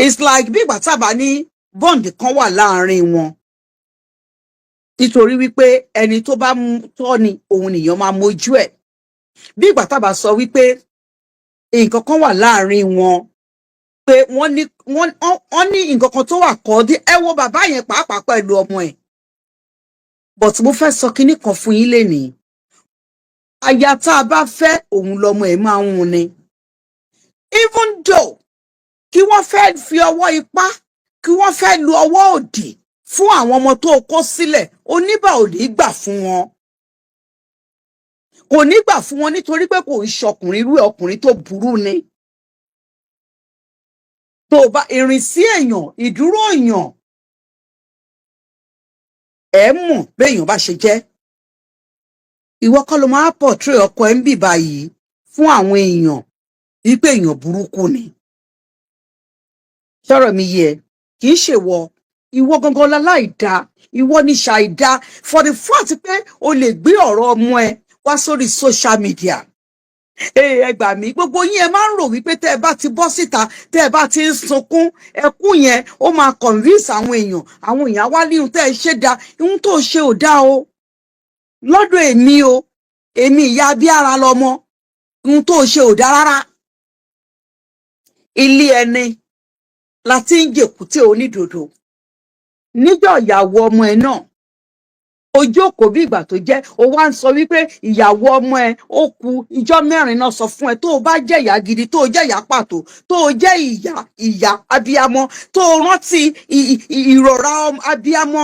It's like bí ìgbà tábà ní bond kan wà láàrin wọn. Nítorí wípé ẹni tó bá tọ́ ni òun nìyàn máa mójú ẹ̀. Bí ìgbà tábà sọ wípé nǹkan kan wà láàrin wọn, pé wọ́n ní nǹkan kan tó wà kọ́ọ́dí. Ẹ wo bàbá yẹn pàápàá pẹ̀lú ọmọ ẹ̀. But mo fẹ́ sọ kinní kan fún yín lénìí. Aya tá a bá fẹ́ òun lọmọ ẹ̀ máa ń hun ni. Even though kí wọ́n fẹ́ fi ọwọ́ ipá, kí wọ́n fẹ́ lu ọwọ́ òdì fún àwọn ọmọ tó kó sílẹ̀, Oníbà ò ní gbà fún wọn. kò ní gbà fún wọn nítorí pé kò ń ṣọkùnrin irú ọkùnrin tó burú ni. tó bá ìrìnsí èèyàn ìdúró èèyàn ẹ mọ̀ béèyàn bá ṣe jẹ́. ìwọ kọ́ ló máa portray ọkọ ẹ̀ ń bì báyìí fún àwọn èèyàn wípé èèyàn burúkú ni. sọ̀rọ̀ mi yẹ kì í ṣèwọ ìwọ gangan láláìda ìwọ ní ṣàìda for the fact pé o lè gbé ọ̀rọ̀ ọmọ ẹ wá sórí social media. ẹ gbà mí gbogbo yín ẹ máa ń rò wípé tẹ́ ẹ bá ti bọ́ síta tẹ́ ẹ bá ti ń sunkún ẹkún yẹn ó máa convince àwọn èèyàn wá ní ohun tẹ́ ẹ ṣe dá ohun tó ṣe ò dá o. lọ́dọ̀ èmi ìyá abíára lọmọ ohun tó ṣe ò dá rárá. ilé ẹni la ti ń jèkúté onídòdó níjọ́ ìyàwó ọmọ ẹ náà ó jókòó bí ìgbà tó jẹ́ ó wá ń sọ wípé ìyàwó ọmọ ẹ ó kù ìjọ́ mẹ́rin náà sọ fún ẹ tó o bá jẹ́ ìyá gidi tó o jẹ́ ìyá pàtó tó o jẹ́ ìyá abiyamọ tó o rántí ìrora abiyamọ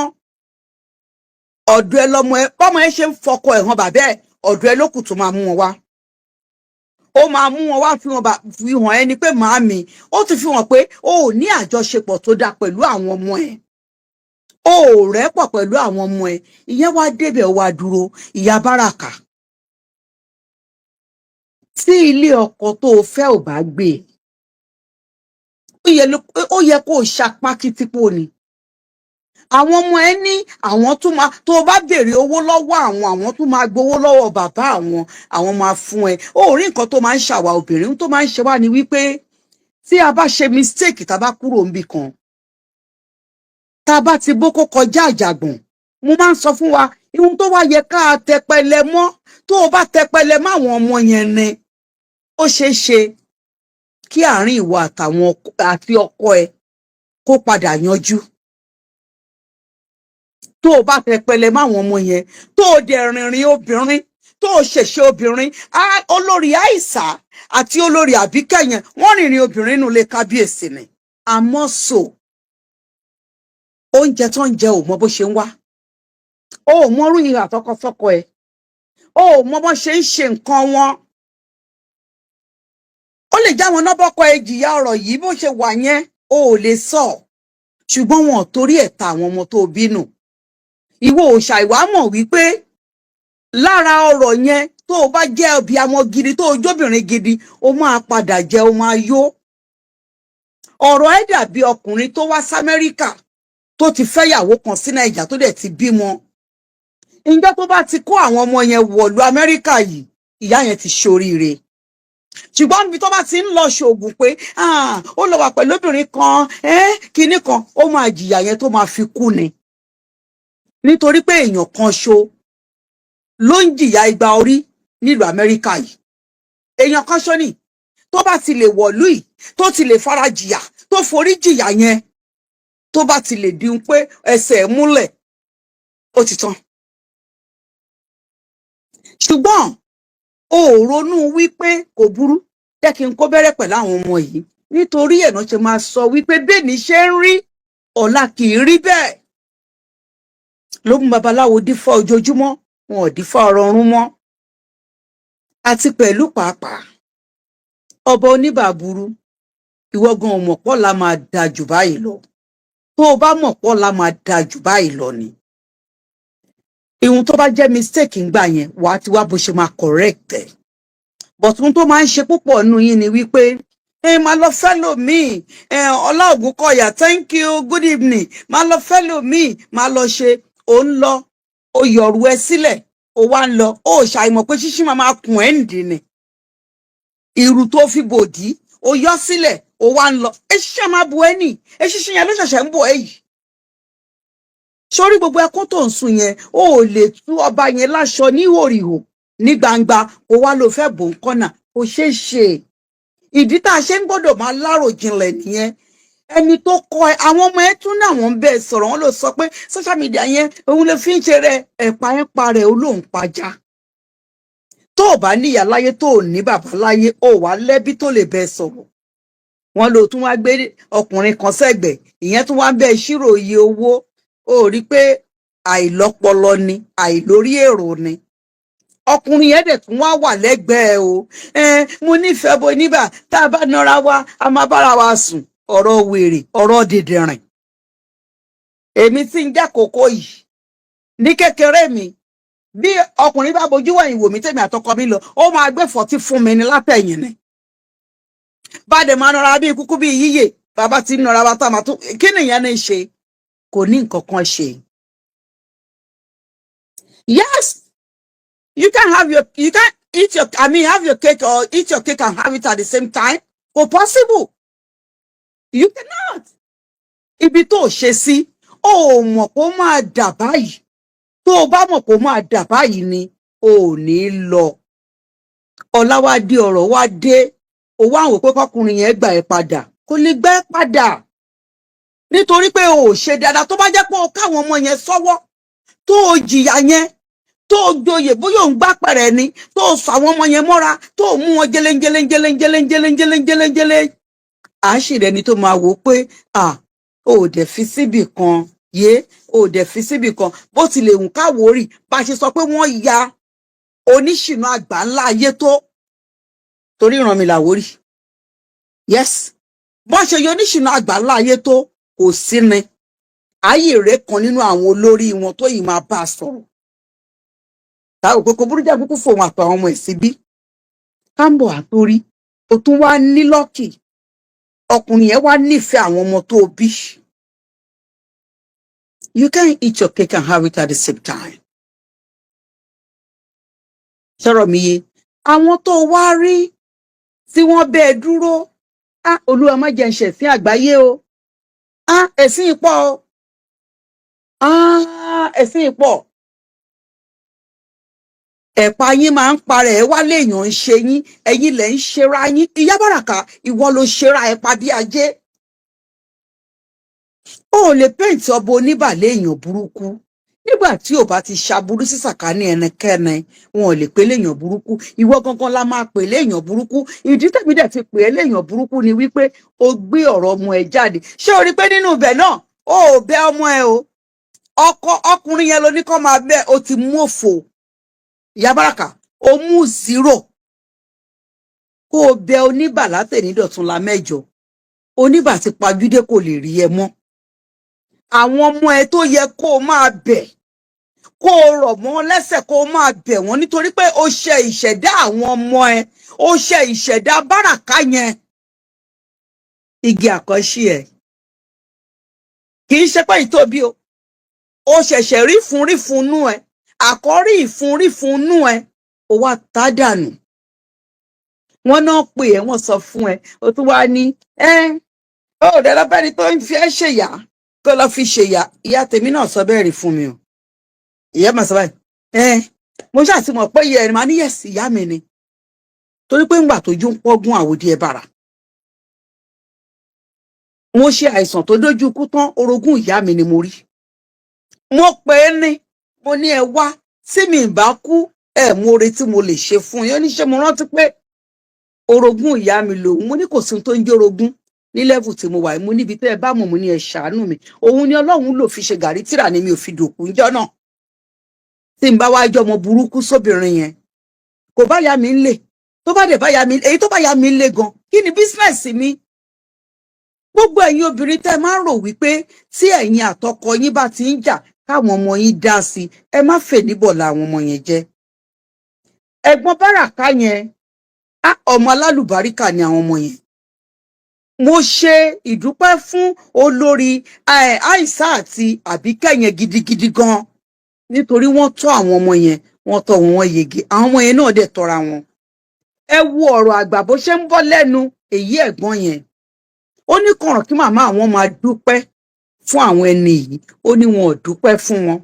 ọ̀dọ̀ ẹ lọmọ ẹ bọ́mọ ẹ ṣe ń fọkọ ẹ̀ hàn bàbá ẹ ọ̀dọ̀ ẹ ló kù tó máa mú wọn wá. ó máa mú wọn wá fi hàn ẹni pé màámi ó ti fi hàn pé ó ò ní àjọṣepọ̀ tó dáa pẹ̀lú àwọn ọmọ ẹ̀ ó ò rẹ́pọ̀ pẹ̀lú àwọn ọmọ ẹ̀ ìyẹn wá débẹ̀ wá dúró ìyá báràkà tí ilé ọkọ tó o fẹ́ ò bá gbé ó yẹ kó o ṣapá kìtìpó ni. àwọn ọmọ ẹ ní àwọn tún máa tó o bá béèrè owó lọ́wọ́ àwọn tún máa gbowó lọ́wọ́ bàbá àwọn máa fún ẹ. ó rí nǹkan tó máa ń ṣàwà obìnrin tó máa ń ṣe wá ni wípé tí a bá ṣe mistake tá a bá kúrò níbì kan tá a bá ti bókó kọjá àjàgbọ̀n mo máa ń sọ fún wa ihun tó wá yẹ ká tẹpẹlẹ mọ́ tó o bá tẹpẹlẹ mọ́ àwọn ọmọ yẹn ni ó ṣeé ṣe kí àárín ìwọ àti ọkọ ẹ kó padà yanjú. tó o bá tẹpẹlẹ mọ́ àwọn ọmọ yẹn tó o dẹ̀ rìnrìn obìnrin tó o ṣẹ̀ṣẹ̀ obìnrin olórí àìsà àti olórí àbíkẹ́ yẹn wọ́n rìnrìn obìnrin nù lé kábíyèsí ni. àmọ́ oúnjẹ tó ń jẹ ò mọ bó ṣe ń wá ó mọ orú ìhà tọkọtọkọ ẹ ó mọ bó ṣe ń ṣe nǹkan wọn. ó lè já wọn náà bọ́kọ ẹ jìyà ọ̀rọ̀ yìí bó ṣe wà yẹn ó lè sọ ṣùgbọ́n wọn ò torí ẹ̀ ta àwọn ọmọ tó bínú. ìwọ òòṣà ìwà mọ̀ wípé lára ọ̀rọ̀ yẹn tó o bá jẹ́ abiyamọ gidi tó o jóbìnrin gidi o máa padà jẹ o máa yó. ọ̀rọ̀ ẹ̀ dàbí ọkùnrin tó wá sí Amẹ́ríkà tó ti fẹ́yàwó kan sí Nàìjà tó dẹ̀ ti bímọ. ìjọ tó bá ti kó àwọn ọmọ yẹn wọ̀lú Amẹ́ríkà yìí ìyá yẹn ti ṣoríire. ṣùgbọ́n níbi tó bá ti ń lọ ṣoògùn pé ó lọ wà pẹ̀lú obìnrin kan kinní kan ó máa jìyà yẹn tó máa fi kú ni. nítorí pé èèyàn kan ṣo ló ń jìyà igba orí nílùú Amẹ́ríkà yìí. èèyàn kan ṣo ni tó bá ti lè wọ̀lú yìí tó ti lè fara jìyà tó forí jìyà yẹn tó bá ti lè di pé ẹsẹ̀ múlẹ̀ ó ti tán. ṣùgbọ́n o ò ronú wípé kò burú jẹ́ kí n kó bẹ̀rẹ̀ pẹ̀lú àwọn ọmọ yìí nítorí ẹ̀ náà ṣe máa sọ wípé bẹ́ẹ̀ ni ṣe ń rí ọ̀la kì í rí bẹ́ẹ̀. ló mú babaláwo dífá ojoojúmọ́ wọn ò dífá ọ̀rọ̀ ọ̀run mọ́. àti pẹ̀lú pàápàá ọba oníbàbúrú ìwọ gan ò mọ̀ pọ́ la máa da jù báyìí lọ. tó o bá mọ̀ pọ́ la máa da jù báyìí lọ ni. ihun tó bá jẹ́ mistake ń gbà yẹn wà á ti wá bó ṣe máa correct ẹ̀. but ohun tó máa ń ṣe púpọ̀ nù yín ni wípé máa lọ fẹ́lò míì Ọlá Ògúnkọ̀yà thank you good evening máa lọ fẹ́lò míì máa lọ ṣe ó ń lọ ó yọ̀rù ẹ sílẹ̀ ó wá ń lọ ó ṣàìmọ̀ pé ṣíṣí máa kùn ẹ́ ǹdí ni. ìrù tó fi bòdì ó yọ sílẹ̀ ó wá ń lọ eṣiṣẹ́ máa bu ẹ́ nì eṣiṣẹ́ yẹn ló ṣẹ̀ṣẹ̀ ń bọ̀ ẹ́ yìí. sórí gbogbo ẹkún tó ń sùn yẹn ó lè tú ọba yẹn láṣọ ní ìhòòhò ní gbangba ó wá ló fẹ́ bò ń kọ́nà ó ṣeé ṣe. ìdí tá a ṣe ń gbọ́dọ̀ máa láròjinlẹ̀ nìyẹn. ẹni tó kọ ẹ àwọn ọmọ ẹ tún náà wọn bẹ́ẹ̀ sọ̀rọ̀ wọn ló sọ pé social media yẹn òun lè fi ń ṣe rẹ ẹ̀pà ẹ̀pà rẹ̀ olóhùn pajá. tó o bá níyà láyé tó o ní bàbá láyé ó wà lẹ́bí tó lè bẹ́ẹ̀ sọ̀rọ̀. wọn lò tún wá gbé ọkùnrin kan sẹ́gbẹ̀ẹ́ ìyẹn tún wá bẹ́ẹ̀ ṣírò iye owó ó rí pé àìlọ́pọlọ ni àìlórí èrò ni. ọkùnrin yẹn dẹ̀ tún wá wà lẹ́gbẹ̀ẹ́ o mo nífẹ̀ẹ́ bo níbà tá a bá nọra wa a máa bára wa sùn ọ̀rọ̀ wèrè ọ̀rọ̀ dìndìnrìn èmi tí ń jẹ́ kókó yìí ní kékeré mi bí ọkùnrin bá bojú wẹ̀yìn wò mí tèmi àtọkọ mi lọ ó máa gbé fọ́tí fún mi ní látẹ̀yìn ni bá dẹ̀ máa nọra bí kúkú bí yíyè bàbá tí ń nọra wa tá a máa tún kí nìyẹn ní í ṣe kò ní nǹkan kan ṣe. Yes, you can eat your have your cake or eat your cake and have it at the same time. Kò possible. You cannot. Ibi tó ṣe sí ó mọ̀ kó máa dà báyìí tó o bá mọ̀ kó máa dà báyìí ni ò ní lọ. Ọlá wá dé ọ̀rọ̀ wá dé ó wá wò pé kọkùnrin yẹn gbà ẹ́ padà kò lè gbà ẹ́ padà nítorí pé o ò ṣe dáadáa tó bá jẹ́ pé o káwọn ọmọ yẹn sọ́wọ́ tó o jìyà yẹn tó o joyè bóyá ò ń gbá pẹ̀rẹ̀ ni tó o sọ àwọn ọmọ yẹn mọ́ra tó o mú wọn jẹlẹ́njẹlẹ́njẹlẹ́njẹlẹ́njẹlẹ́njẹlẹ́ àṣírí ẹni tó máa wò ó pé o ò dẹ̀ fi síbì kan o ò dẹ̀ fi síbì kan bó tilẹ̀ hùn káwórì bá a ṣe sọ pé wọ́n ya oníṣìnà àgbà ńlá ayé tó torí ìran mi làwórì yes bó ṣe yọ oníṣìnà àgbà ńlá ayé tó kò sí ni ayé rẹ̀ kan nínú àwọn olórí wọn tó yìí máa bá a sọ̀rọ̀ táwọn pé kò burú jẹ́ kúkú fòun àtàwọn ọmọ ẹ̀ síbí kámbọ̀ àtórí o tún wá ní lọ́kì ọkùnrin yẹn wá nífẹ̀ẹ́ àwọn ọmọ tó bí. You can't eat your cake and have it at the same time. Sọ̀rọ̀ mi yé àwọn tó wá rí tí wọ́n bẹ́ẹ̀ dúró Olúwa má jẹ́ n ṣẹ̀sín àgbáyé o ẹ̀sìn ìpọ̀ o ẹ̀sìn ìpọ̀ ẹ̀pà yín máa ń parẹ́ ẹ wá léèyàn ń ṣe yín ẹ̀yin lẹ̀ ń ṣera yín Ìyá Báràká ìwọ ló ṣera ẹ̀pà bí ajé ó lè pẹ́ǹtì ọba oníbà léèyàn burúkú nígbà tí ò bá ti ṣaburú sí sàkání ẹnikẹ́ni wọn ò lè pè léèyàn burúkú ìwọ gangan la máa pè léèyàn burúkú ìdí tèmi dẹ̀ fi pè é léèyàn burúkú ni wípé o gbé ọ̀rọ̀ ọmọ ẹ jáde ṣé o rí pé nínú ibẹ̀ náà o ò bẹ ọmọ ẹ o ọkùnrin yẹn ló ní kó máa bẹ o ti mú òfò Ìyá Báràká o mú 0 kó o bẹ oníbà látẹ̀nídọ̀tún la mẹ́jọ oníbà ti pajúdé kò lè rí ẹ mọ́ àwọn ọmọ ẹ tó yẹ kó o máa bẹ̀ kó o rọ̀ mọ́ lẹ́sẹ̀ kó o máa bẹ̀ wọ́n nítorí pé o ṣe ìṣẹ̀dá àwọn ọmọ ẹ o ṣe ìṣẹ̀dá Báràká yẹn igi àkọ́ṣí ẹ kì í ṣe pé ìtóbi o ṣẹ̀ṣẹ̀ rí fún nú ẹ àkọ́rí ìfún nú ẹ o wá tá dànù wọ́n náà pè ẹ́ wọ́n sọ fún ẹ o tún wá ní ó dẹ̀ lọ́bẹ̀ni tó ń fi ẹ́ ṣèyà kó lọ fi ṣèyà ìyá tèmi náà sọ bẹ́ẹ̀ rí fún mi o ìyá mà sọ báyìí mo ṣáà ti mọ̀ pé ìyá ẹni máa ní yẹ̀sì ìyá mi ni torí pé ńgbà tójú ń pọ́gún àwòdì ẹ bàrà mo ṣe àìsàn tó dójú kú tán orogún ìyá mi ni mo rí mo pè é ní mo ní ẹ wá tí mi ì bá kú mo retí mo lè ṣe fún yín ó ní ṣé mo rántí pé orogún ìyá mi lòun mo ní kò sí tó ń jẹ́ orogún ní lẹ́vù tí mo wà mo níbi tẹ́ ẹ bá mọ̀ mo ní ẹ ṣàánú mi òun ni Ọlọ́run lò fi ṣe gàrí tìrà ni mi ò fi dòkú ńjọ́ náà tí n bá wá jọ ọmọ burúkú sóbìnrin yẹn kò bá ya mi ń lè tó bá dẹ̀ bá ya mi èyí tó bá ya mi ń lè gan kí ni bísínẹ́sì mi gbogbo ẹ̀yin obìnrin tẹ́ máa ń rò wípé tí ẹ̀yin àtọkọ yín bá ti ń jà káwọn ọmọ yín dá sí ẹ má fè níbọ̀ làwọn ọmọ yẹn jẹ́ ẹ̀gbọ́n Báràká yẹn ọmọ alálùbáríkà ni àwọn ọmọ yẹn mo ṣe ìdúpẹ́ fún olórí Àìsà àti Àbíkẹ́ yẹn gidigidi gan nítorí wọ́n tọ́ àwọn ọmọ yẹn wọ́n tọ́ wọn yege àwọn ọmọ yẹn náà dẹ̀ tọ́ra wọn ẹ wo ọ̀rọ̀ àgbà bó ṣe ń bọ́ lẹ́nu èyí ẹ̀gbọ́n yẹn ó ní kọ̀ràn kí màmá àwọn máa dúpẹ́ fún àwọn ẹni yìí ó ní wọn ò dúpẹ́ fún wọn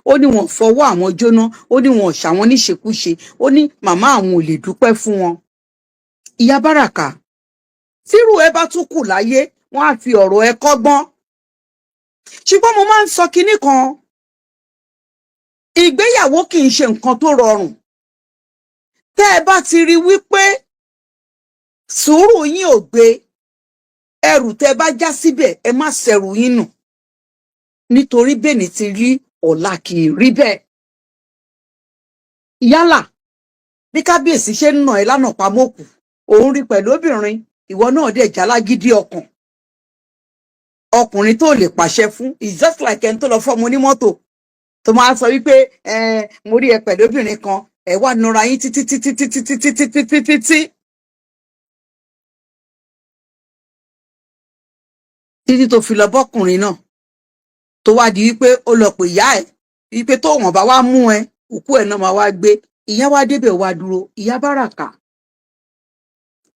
ó ní wọn fọwọ́ àwọn jóná ó ní wọn ò ṣàwọn níṣekúṣe ó ní màmá àwọn ò lè dúpẹ́ fún wọn Ìyá Báràká tírú ẹ bá tún kù láyé wọn á fi ọ̀rọ̀ ẹ kọ́gbọ́n ṣùgbọ́n mo máa ń sọ kinní kan ìgbéyàwó kì í ṣe nǹkan tó rọrùn tẹ́ ẹ bá ti rí wípé sùúrù yín ò gbé ẹrù tẹ́ bá já síbẹ̀ ẹ má ṣẹrù yín nù nítorí bẹ́ẹ̀ ni ti rí ọ̀la kì í rí bẹ́ẹ̀ yálà bí kábíyèsí ṣe ń nà ẹ́ lánàá pamọ́kù òun rí pẹ̀lú obìnrin ìwọ náà dẹ̀ jálágídí ọkàn ọkùnrin tó lè pàṣẹ fún is just like ẹni tó lọ fọ́mọ onímọ́tò tó máa sọ wípé mo rí ẹ pẹ̀lú obìnrin kan ẹ wá nura yín títí títí títí títí títí títí títí tó fi lọ bọ́kùnrin náà tó wá di wípé ó lọ pè ìyá ẹ̀ wípé tó wọ́n bá wá mú ẹ òkú ẹ̀ náà máa wá gbé ìyá wá débẹ̀ wá dúró ìyá Báràká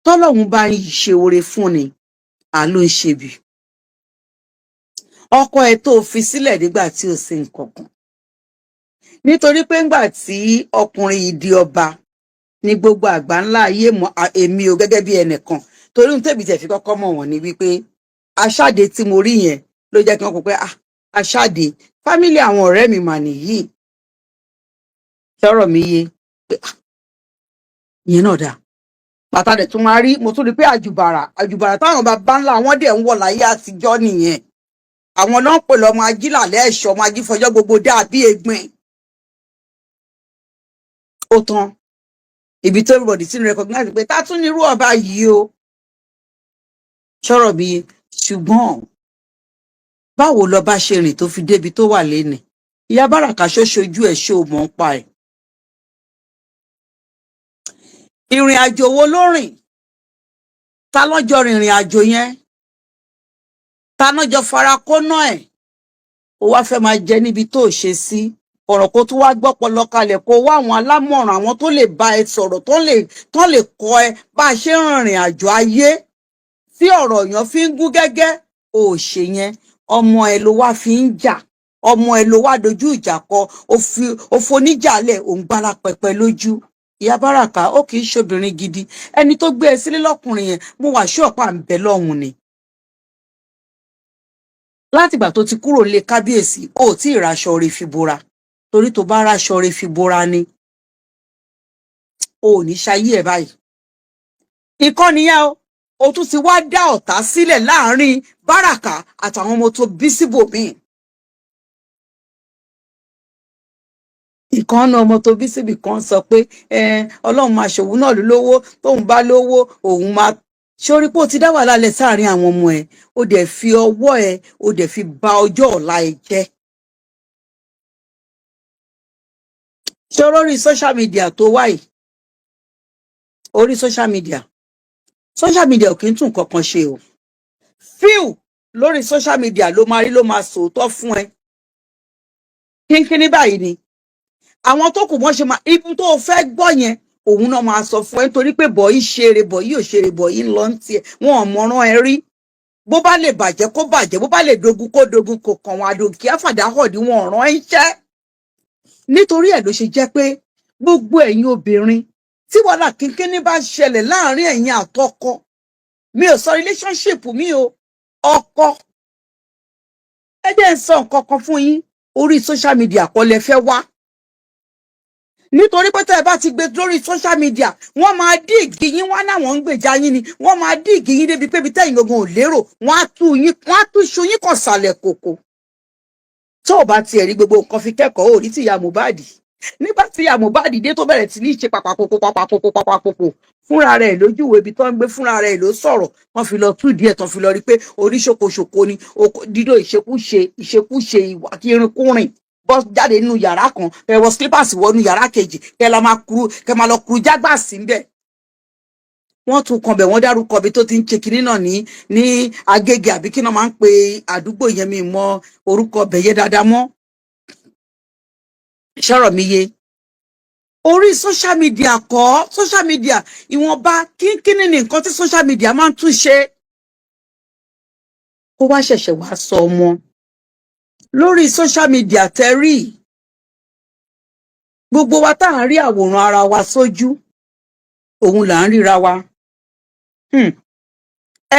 tọ́lọ́hun bá ń ṣe oore fún ni ló ń ṣe bí ọkọ ẹ̀ tó fi sílẹ̀ nígbà tí ò sí nǹkan kan nítorí pé ńgbà tí ọkùnrin yìí di ọba ní gbogbo àgbà ńlá ayé mọ èmi ò gẹ́gẹ́ bí ẹnìkan torí ohun tẹ̀bí tẹ̀ fi kọ́kọ́ mọ̀ wọ́n ni wípé aṣáde tí mo rí yẹn ló jẹ́ kí wọ́n kó pé aṣáde fámílì àwọn ọ̀rẹ́ mi mà nìyí sọ̀rọ̀ mi yé pé ìyẹn náà dáa bàtà dẹ̀ tún máa rí mo tún rí pé àjùbàrà táwọn bàbá ńlá wọn dẹ̀ ń wọ̀ láyé àtijọ́ nìyẹn àwọn náà pè lọ́mọ ajílàlẹ́ ẹ̀ṣọ́ ọmọ ajífọjọ́ gbogbo dàbí egbin ó tán ibi tó everybody ti ń recognize pé tá tún nírú ọba yìí o sọ̀rọ̀ bí ṣùgbọ́n báwo lọba ṣe rìn tó fi débi tó wà léni ìyá Báràká ṣoṣojú ẹ̀ ṣó mọ̀ ń pa ẹ̀ ìrìn àjò wo ló rìn ta lọ́jọ́ rìnrìn àjò yẹn ta lọ́jọ́ farakóná ẹ̀ ó wá fẹ́ máa jẹ níbi tó ṣe sí ọ̀rọ̀ kó tún wá gbọ́pọlọ kalẹ̀ kó wá àwọn alámọ̀ràn àwọn tó lè bá ẹ sọ̀rọ̀ tó lè kọ́ ẹ bá a ṣe rìnrìn àjò ayé tí ọ̀rọ̀ èèyàn fi ń gún gẹ́gẹ́ ò ṣe yẹn ọmọ ẹ ló wá fi ń jà ọmọ ẹ ló wá dojú ìjà kọ ó foníjàlẹ̀ òun gbára pẹpẹ lójú ìyá Báràká ó kì í ṣobìnrin gidi ẹni tó gbé ẹ sílé lọ́kùnrin yẹn mo wà ṣọ́ọ̀pá ń bẹ lọ́hùn ni látìgbà tó ti kúrò lé kábíyèsí ó tí ì raṣọ orí fi bora torí tó bá raṣọ orí fi bora ni ò ní ṣayé ẹ báyìí ìkànnì yẹn o tún ti wá dá ọ̀tá sílẹ̀ láàrin Báràká àtàwọn ọmọ tó bí síbòmíì ìkànnà ọmọ tó bí síbì kan sọ pé Ọlọ́run máa ṣòwò náà lówó tóun bá lówó òun máa sórí pé ó ti dá wàhálà lẹ̀ sáàrin àwọn ọmọ ẹ̀ ó dẹ̀ fi ọwọ́ ẹ̀ ó dẹ̀ fi bà ọjọ́ ọ̀la ẹ̀ jẹ́ ṣé lórí social media tó wáyé orí social media ò kí ń tún kankan ṣe o fíù lórí social media ló máa rí ló máa sòótọ́ fún ẹ kínkínní báyìí ni àwọn tó kù wọ́n ṣe máa ibi tó fẹ́ gbọ́ yẹn òun náà máa sọ fún ẹ nítorí pé bọ̀yì ṣeré bọ̀yì ò ṣeré bọ̀yì ń lọ ń tiẹ̀ wọn ò mọ̀ràn ẹ rí bó bá lè bàjẹ́ kó bàjẹ́ bó bá lè dogun kó dogun kò kàn wọn àdòkí àfàdáhọ̀dì wọn ọ̀ràn ẹ iṣẹ́ nítorí ẹ̀ ló ṣe jẹ́ pé gbogbo ẹ̀yin obìnrin tí wàhálà kínkínní bá ṣẹlẹ̀ láàrin ẹ̀yin àtọkọ mi ò sọ relationship mi o ọkọ ẹ jẹ́ ń sọ nǹkan kan fún yín orí social media kọ́ lẹ fẹ́ wá nítorí pé tẹ́ ẹ bá ti gbé lórí social media wọ́n máa díìgì yín wá náwọn ń gbèjà yín ni wọ́n máa díìgì yín débi pé ibi tẹ́yìn gangan ò lérò wọ́n á tú iṣu yín kàn sàlẹ̀ kòkò tó o bá tiẹ̀ rí gbogbo nǹkan fi kẹ́kọ̀ọ́ ò rí ti ìyá Mohbad nígbà tí ìyá Mohbad dé tó bẹ̀rẹ̀ sí ní ṣe pàpàpòpò fúnra rẹ̀ lójúwèé ibi tó ń gbé fúnra rẹ̀ ló sọ̀rọ̀ wọ́n fi lọ tú díẹ̀ tán fi lọ rí pé oríṣokòṣoko ni dídó ìṣekúṣe ìwà kírìnkúrìn bọ́ jáde nínú yàrá kan ẹ wọ slippers wọnú yàrá kejì kẹ máa lọ kuru jágbà sí ń bẹ̀ wọ́n tún kan bẹ̀ wọ́n dárúkọ bí tó ti ń ṣe kinní náà ní Agége àbí kí náà máa ń pe àdúgbò yẹn mi mọ orúkọ bẹ̀yẹ dáadáa mọ́ ṣọ́rọ̀ mi yé orí social media ìwọ̀nba kínkínní ni nǹkan tí social media máa ń tún ṣe ó wá ṣẹ̀ṣẹ̀ wá sọ ọmọ lórí social media tẹ́rí gbogbo wa tá à ń rí àwòrán ara wa sójú òun là ń ríra wa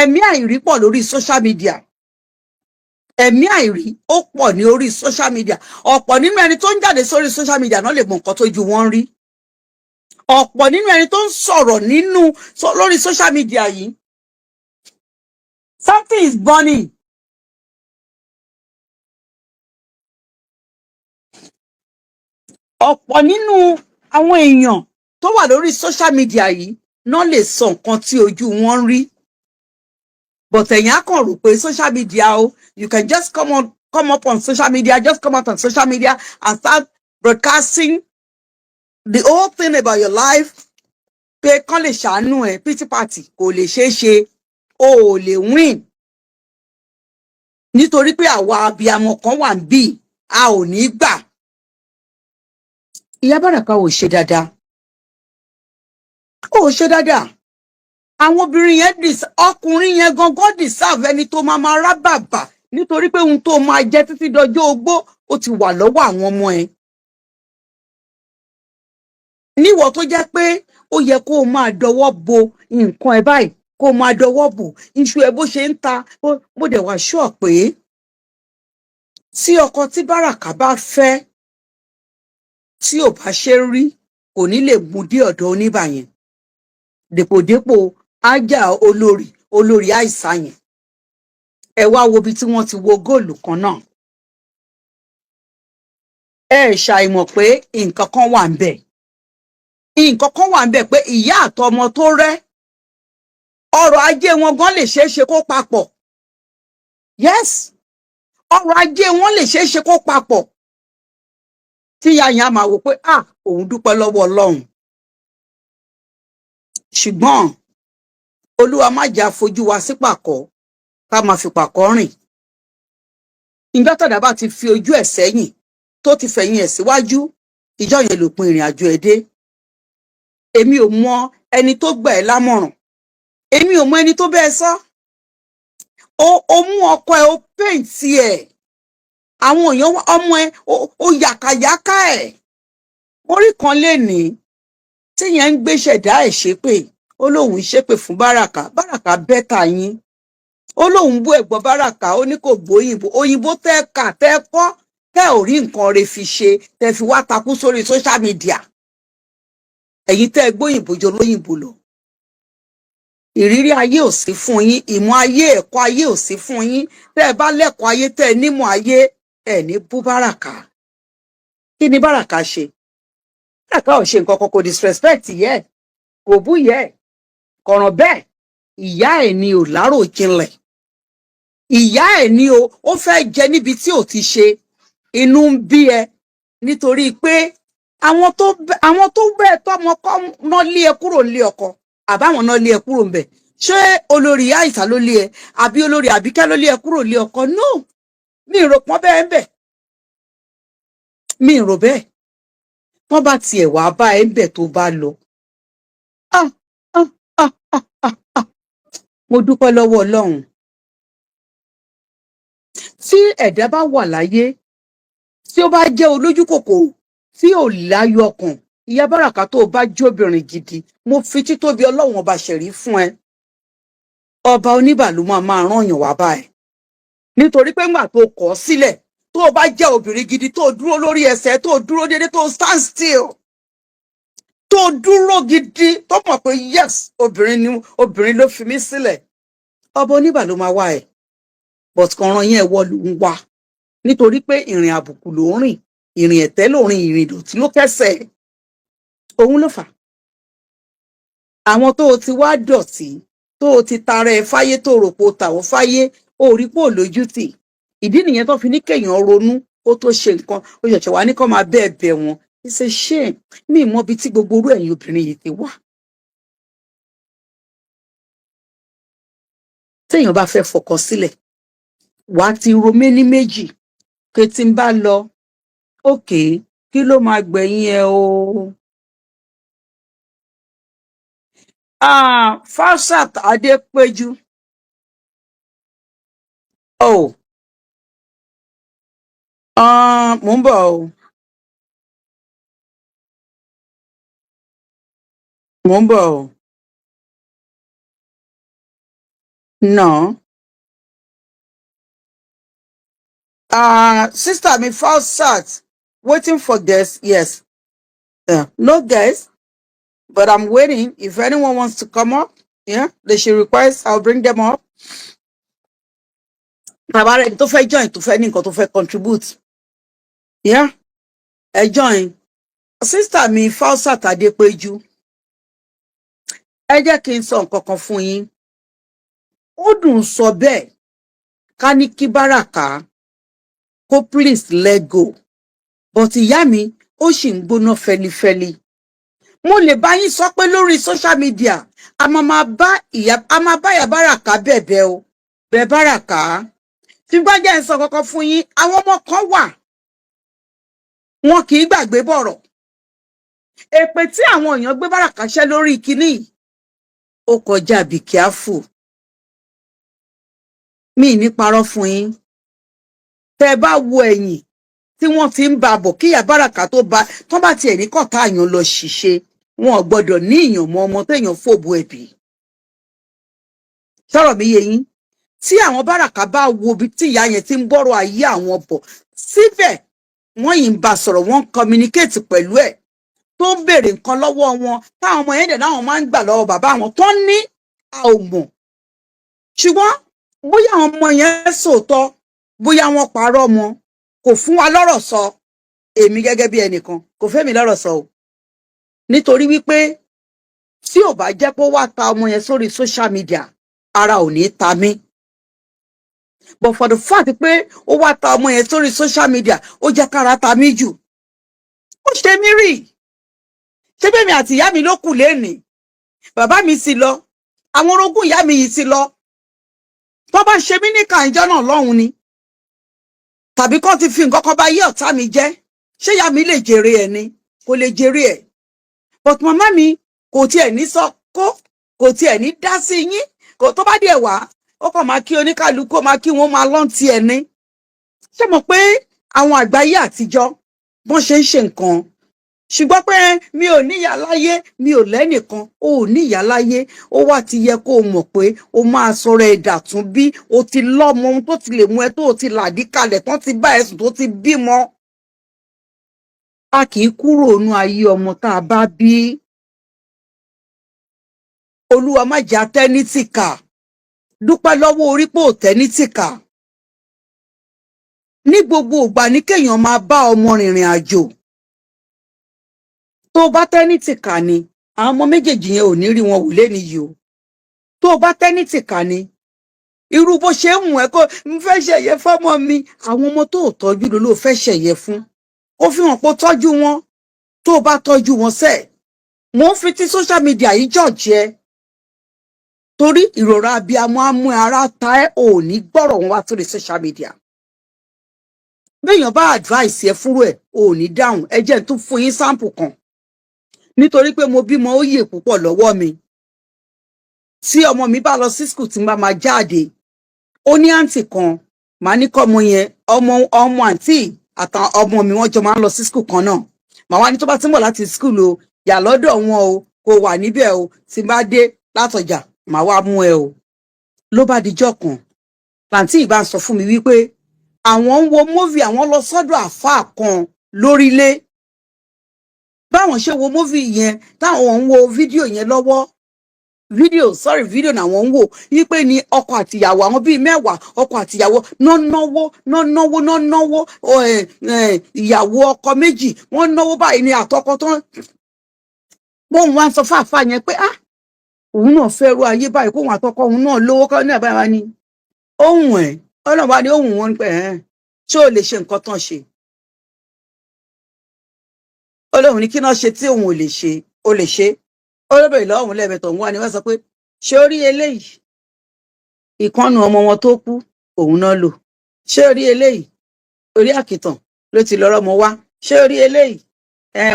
ẹ̀mí àìrí pọ̀ lórí social media ẹ̀mí àìrí ó pọ̀ ní orí social media ọ̀pọ̀ nínú ẹni tó ń jáde sórí social media náà lè mọ nǹkan tójú wọn rí ọ̀pọ̀ nínú ẹni tó ń sọ̀rọ̀ lórí social media yìí something is burning ọ̀pọ̀ nínú àwọn èèyàn tó wà lórí social media yìí náà lè sọ nǹkan tí ojú wọn rí. But ẹ̀yin á kàn rò pé social media you can just come up on social media, just come out on social media and start broadcasting the whole thing about your life. Pé kán lè ṣàánú ẹ, pity party kò lè ṣeé ṣe, o ò lè win. Nítorí pé àwa abiyamọ kan wà níbí, a ò ní gbà. Ìyá Báràká ò ṣe dáadáa. Ó ṣe dáadáa. Àwọn obìnrin yẹn ọkùnrin yẹn gangan deserve ẹni tó máa rá bàbà nítorí pé ohun tó máa jẹ títí dọjọ́ ogbó ó ti wà lọ́wọ́ àwọn ọmọ ẹ. Níwọ tó jẹ́ pé ó yẹ kó o máa dọwọ́ bo nǹkan ẹ báyìí, kó o máa dọwọ́ bò iṣu ẹ bó ṣe ń ta. Mo dẹ̀ wá sure pé tí ọkọ tí Báràká bá fẹ́ tí ò bá ṣe rí kò ní lè mú dé ọ̀dọ̀ oníbà yẹn. Dèpòdépò ájà olórí àìsà yẹn. Ẹ wá wo bí tí wọ́n ti wo góòlù kan náà. Ẹ ṣàìmọ̀ pé nǹkan kan wà ń bẹ̀. Nǹkan kan wà ń bẹ̀ pé ìyá àtọmọ tó rẹ́ ọrọ̀ ajé wọn gan lè ṣeé ṣe kó papọ̀. Yes, ọrọ̀ ajé wọn lè ṣeé ṣe kó papọ̀. Tí ìyá yẹn á máa wò pé òun dúpẹ́ lọ́wọ́ Ọlọ́run. Ṣùgbọ́n Olúwa má jà fojú wa sí pàkọ́ ká máa fi pàkọ́ rìn. Ìjọ́ tọ̀dá bá ti fi ojú ẹ̀ sẹ́yìn tó ti fẹ̀yìn ẹ̀ síwájú, ìjọ́ yẹn lópin ìrìn àjò ẹ̀ dé. Èmi ò mọ ẹni tó gbà ẹ́ lámọ̀ràn. Èmi ò mọ ẹni tó bẹ́ẹ̀ sọ. Ó mú ọkọ ẹ̀, ó pèntì ẹ̀. Àwọn èèyàn ọmọ ẹ̀ ó yàkàyàkà ẹ̀. Orí kan lénìí tí yẹn ń gbé ṣẹ̀dá ẹ̀ ṣépè. Ó lóun ṣépè fún Báràká. Báràká bẹ́tà yín. Ó lóun bú ẹ̀gbọ́n Báràká, ó ní kò gbóyìnbó. Òyìnbó tẹ́ kà tẹ́ kọ́ tẹ́ ò rí nǹkan rẹ̀ fi ṣe tẹ́ fi wá takú sórí social media. Ẹ̀yin tẹ́ gbóyìnbó jọ lóyìnbó lọ. Ìrírí ayé ò sí fún yín, ìmọ̀ ayé, ẹ̀kọ́ ayé ò sí fún yín. Tẹ́ ẹ bá lẹ́kọ̀ọ́ ayé, tẹ́ ẹ nímọ̀ ayé, ẹ ní bú Báràká. Kí ni Báràká ṣe? Báràká ò ṣe nǹkan kan, kò disrespect yẹ, kò bú yẹ, kọ̀ràn bẹ́ẹ̀. Ìyá ẹ̀ ni ò lárò jinlẹ̀. Ìyá ẹ̀ ni ó fẹ́ jẹ níbi tí ò ti ṣe. Inú ń bí ẹ nítorí pé àwọn tó bẹ́ẹ̀ tọ́mọ kọ́ náà lé ẹ kúrò lé ọkọ, àbáwọn náà lé ẹ kúrò ńbẹ̀. Ṣé olórí Àìsà ló lé ẹ àbí olórí Àbíkẹ́ ló lé ẹ kúrò lé ọkọ? No, mi ò rò pọ́n bẹ́ẹ̀ ń bẹ̀. Mi ò rò bẹ́ẹ̀. Wọ́n bá tiẹ̀ wá bá ẹ ń bẹ̀ tó bá lọ. Mo dúpẹ́ lọ́wọ́ Ọlọ́run. Tí ẹ̀dá bá wà láyé, tí ó bá jẹ́ olójú kòkòrò, tí ò láyọ̀ ọkàn, Ìyá Báràká tó bá jóbìnrin gidi, mo fi títóbi Ọlọ́run ọba ṣẹ̀rí fún ẹ. Ọba oníbà ló máa rán yàn wá bá ẹ. Nítorí pé ńgbà tó kọ̀ ọ́ sílẹ̀, tó bá jẹ́ obìnrin gidi tó dúró lórí ẹsẹ̀, tó dúró déédéé, tó stand still, tó dúró gidi, tó mọ̀ pé yes, obìnrin ló fi mí sílẹ̀. Ọba oníbà ló máa wá ẹ. But kọ̀ọ̀ràn yẹn wọ ló ń wá. Nítorí pé ìrìn àbùkù ló ń rìn, ìrìn ẹ̀tẹ́ ló rìn, ìrìn ìdọ̀tí ló kẹ́sẹ̀. Òun ló fà. Àwọn tó ti wá dọ̀tí, tó ti tara ẹ fáyé, tó rò pé ó tàwọn fáyé, ó rí pé ò lójú tì. Ìdí nìyẹn tó fi ní kéèyàn ronú kó tó ṣe nǹkan, ó ṣẹ̀ṣẹ̀ wá ní kó máa bẹ́ẹ̀ bẹ̀ wọ́n. It's a shame. Mi ì mọ ibi tí gbogbo orú ẹ̀yin obìnrin yìí ti wà. Téèyàn bá fẹ́ fọkọ sílẹ̀, wà á ti ro méní méjì pé tí ń bá lọ, òkè kí ló máa gbẹ̀yìn ẹ o. Fausat Adépéjú. Mò ń bọ̀ o. Mò ń bọ̀ o. No. Sister mi Fausat, waiting for guests. Yes. No guests, but I'm waiting. If anyone wants to come up, yeah, they should request. I'll bring them up. Bàbá rẹ̀ tó fẹ́ join, tó fẹ́ ní nǹkan tó fẹ́ contribute. Yeah, ẹ join. Sister mi Fausat Adépéjú, ẹ jẹ́ kí n sọ nǹkan kan fún yín. Ó dùn sọ bẹ́ẹ̀ ká ní kí Báràká kó please let go, but ìyá mi ó sì ń gbóná fẹlifẹli. Mo lè bá yín sọ pé lórí social media a máa bá ìyá Báràká bẹ̀bẹ̀ o, bẹ̀ Báràká. Ṣùgbọ́n jẹ́ n sọ kankan fún yín, àwọn ọmọ kan wà wọn kì í gbàgbé bọ̀rọ̀. Èpè tí àwọn èèyàn gbé Báràká ṣẹ́ lórí kinní yìí ó kọjá be careful. Mi ní parọ́ fún yín. Tẹ́ bá wo ẹ̀yìn tí wọ́n ti ń ba bọ̀ kí ìyá Báràká tó bá tiẹ̀ ní kọ̀tà àyàn lọ ṣìṣe, wọn ò gbọ́dọ̀ ní ìyàn mọ́ ọmọ téèyàn fòbò ẹ̀bì. Sọ̀rọ̀ mi yé yín? Tí àwọn Báràká bá wo bí tí ìyá yẹn ti ń bọ́rọ̀ ayé àwọn bọ̀, síbẹ̀ wọ́n yìí ń bá sọ̀rọ̀, wọ́n ń communicate pẹ̀lú ẹ̀, tó ń béèrè nǹkan lọ́wọ́ wọn, táwọn ọmọ yẹn dẹ̀ náwọn máa ń gbà lọ́wọ́ bàbá wọn tó ní a ò mọ̀. Ṣùgbọ́n bóyá àwọn ọmọ yẹn sòótọ́, bóyá wọ́n parọ́ mọ́, kò fún wa lọ́rọ̀ sọ. Èmi gẹ́gẹ́ bí ẹnìkan kò fẹ́ mi lọ́rọ̀ sọ o. Nítorí wípé tí ò bá jẹ́ pé ó wá ta ọmọ yẹn sórí social media, ara ò ní ta mí. But for the fact pé ó wá ta ọmọ yẹn sórí social media, ó jẹ́ kára ta mí jù. Ó ṣe mí rí. Ṣé bẹ́ẹ̀ mi àti ìyá mi ló kù lénìí? Bàbá mi sì lọ. Àwọn orogún ìyá mi yìí ti lọ. Tó bá ṣe mí ní kàńjọ́ náà lọ́hùn ni. Tàbí kán ti fi nǹkan kan bá yé ọ̀tá mi jẹ́. Ṣé ìyá mi lè jèrè ẹ̀ ni? Kò lè jèrè ẹ̀. But màmá mi kò tiẹ̀ ní sọ kò tiẹ̀ ní dá sí yín. Kò tó bá díẹ̀ wá, ó kàn máa kí oníkálukú, máa kí wọ́n máa lọ́n ti ẹ̀ ní. Ṣé mọ̀ pé àwọn àgbáyé àtijọ́ bọ́n ṣe ń ṣe nǹkan? Ṣùgbọ́n pé mi ò níyà láyé, mi ò lẹ́nìkan, o ò níyà láyé, ó wá ti yẹ kó o mọ̀ pé o máa sọ̀rọ̀ ẹ̀dà tún bí o ti lọ́mọ ohun tó ti lè mú ẹ tó o ti làdí kalẹ̀ tán ti bá ẹ̀sùn tó ti bímọ. A kì í kúrò nínú ayé ọmọ tá a bá bí. Olúwa má jẹ́ atẹ́nítìkà. Dúpẹ́ lọ́wọ́ orí pé ò tẹ́nítìkà. Ní gbogbo ìgbà ní kéèyàn máa bá ọmọ rìnrìn àjò. Tó bá tẹ́nítìkà ni, àwọn ọmọ méjèèjì yẹn ò ní rí wọn wò léni yìí o. Tó bá tẹ́nítìkà ni, irú bó ṣe ń mú ẹ kó ń fẹ́ ṣẹ̀yẹ fọ́mọ mi, àwọn ọmọ tó tọ́jú ló fẹ́ ṣẹ̀yẹ fún. Ó fi hàn pé ó tọ́jú wọn. Tó bá tọ́jú wọn sẹ́ẹ̀, mò ń fi tí social media yìí jọ̀jẹ́. Torí ìrora abiyamọ á mú ara ta ẹ́, ò ní gbọ́rọ̀ wọn wá sórí social media. Béèyàn bá advice ẹ fúnrú ẹ̀, ò ní dáhùn. Ẹ jẹ́ n tún fún yín sample kan. Nítorí pé mo bímọ ó yè púpọ̀ lọ́wọ́ mi. Tí ọmọ mi bá lọ sí school tí n bá máa jáde, ó ní àǹtì kan, màá ní kọ́mọ yẹn, ọmọ àǹtì àtàwọn ọmọ mi wọ́n jọ máa ń lọ sí school kan náà. Màá wá ní tó bá ti ń bọ̀ láti school o, yà lọ́dọ̀ wọn o, kò wà níbẹ̀ o, tí n bá dé látọjà, màá wá mú ẹ o. Ló bá dijọ́ kan, làǹtì ìbá sọ fún mi wípé àwọn ń wo movie, àwọn lọ sọ́dọ̀ àfáà kan lórílẹ̀. Báwọn ṣe wo movie yẹn, táwọn ń wo fídíò yẹn lọ́wọ́, fídíò náà wọ́n ń wò, wípé ni ọkọ àtìyàwó àwọn bíi 10, ọkọ àtìyàwó náwó, ìyàwó ọkọ méjì, wọ́n náwó báyìí ni àtọkọ tán. Wọ́n wá ń sọ fáfá yẹn pé òun náà fẹ́ ru ayé báyìí, kóhun àtọkọ òun náà lówó kọ́ ní àbáyé wa ni. Ohun ẹ̀, ọlọ́run wá ní ohun wọn pé ṣé o lè ṣe nǹkan tán ṣe? Ọlọ́run ní kí náà ṣe tí òun ò lè ṣe, ó lè ṣe. Olóbìnrin lọ́wọ́ lẹ́ẹ̀mẹ́ta òun wá ní wọ́n sọ pé ṣé ó rí eléyìí? Ìkànnù ọmọ wọn tó kú òun náà lò. Ṣé ó rí eléyìí? Orí àkìtàn ló ti lọ́rọ́ mọ wá. Ṣé ó rí eléyìí?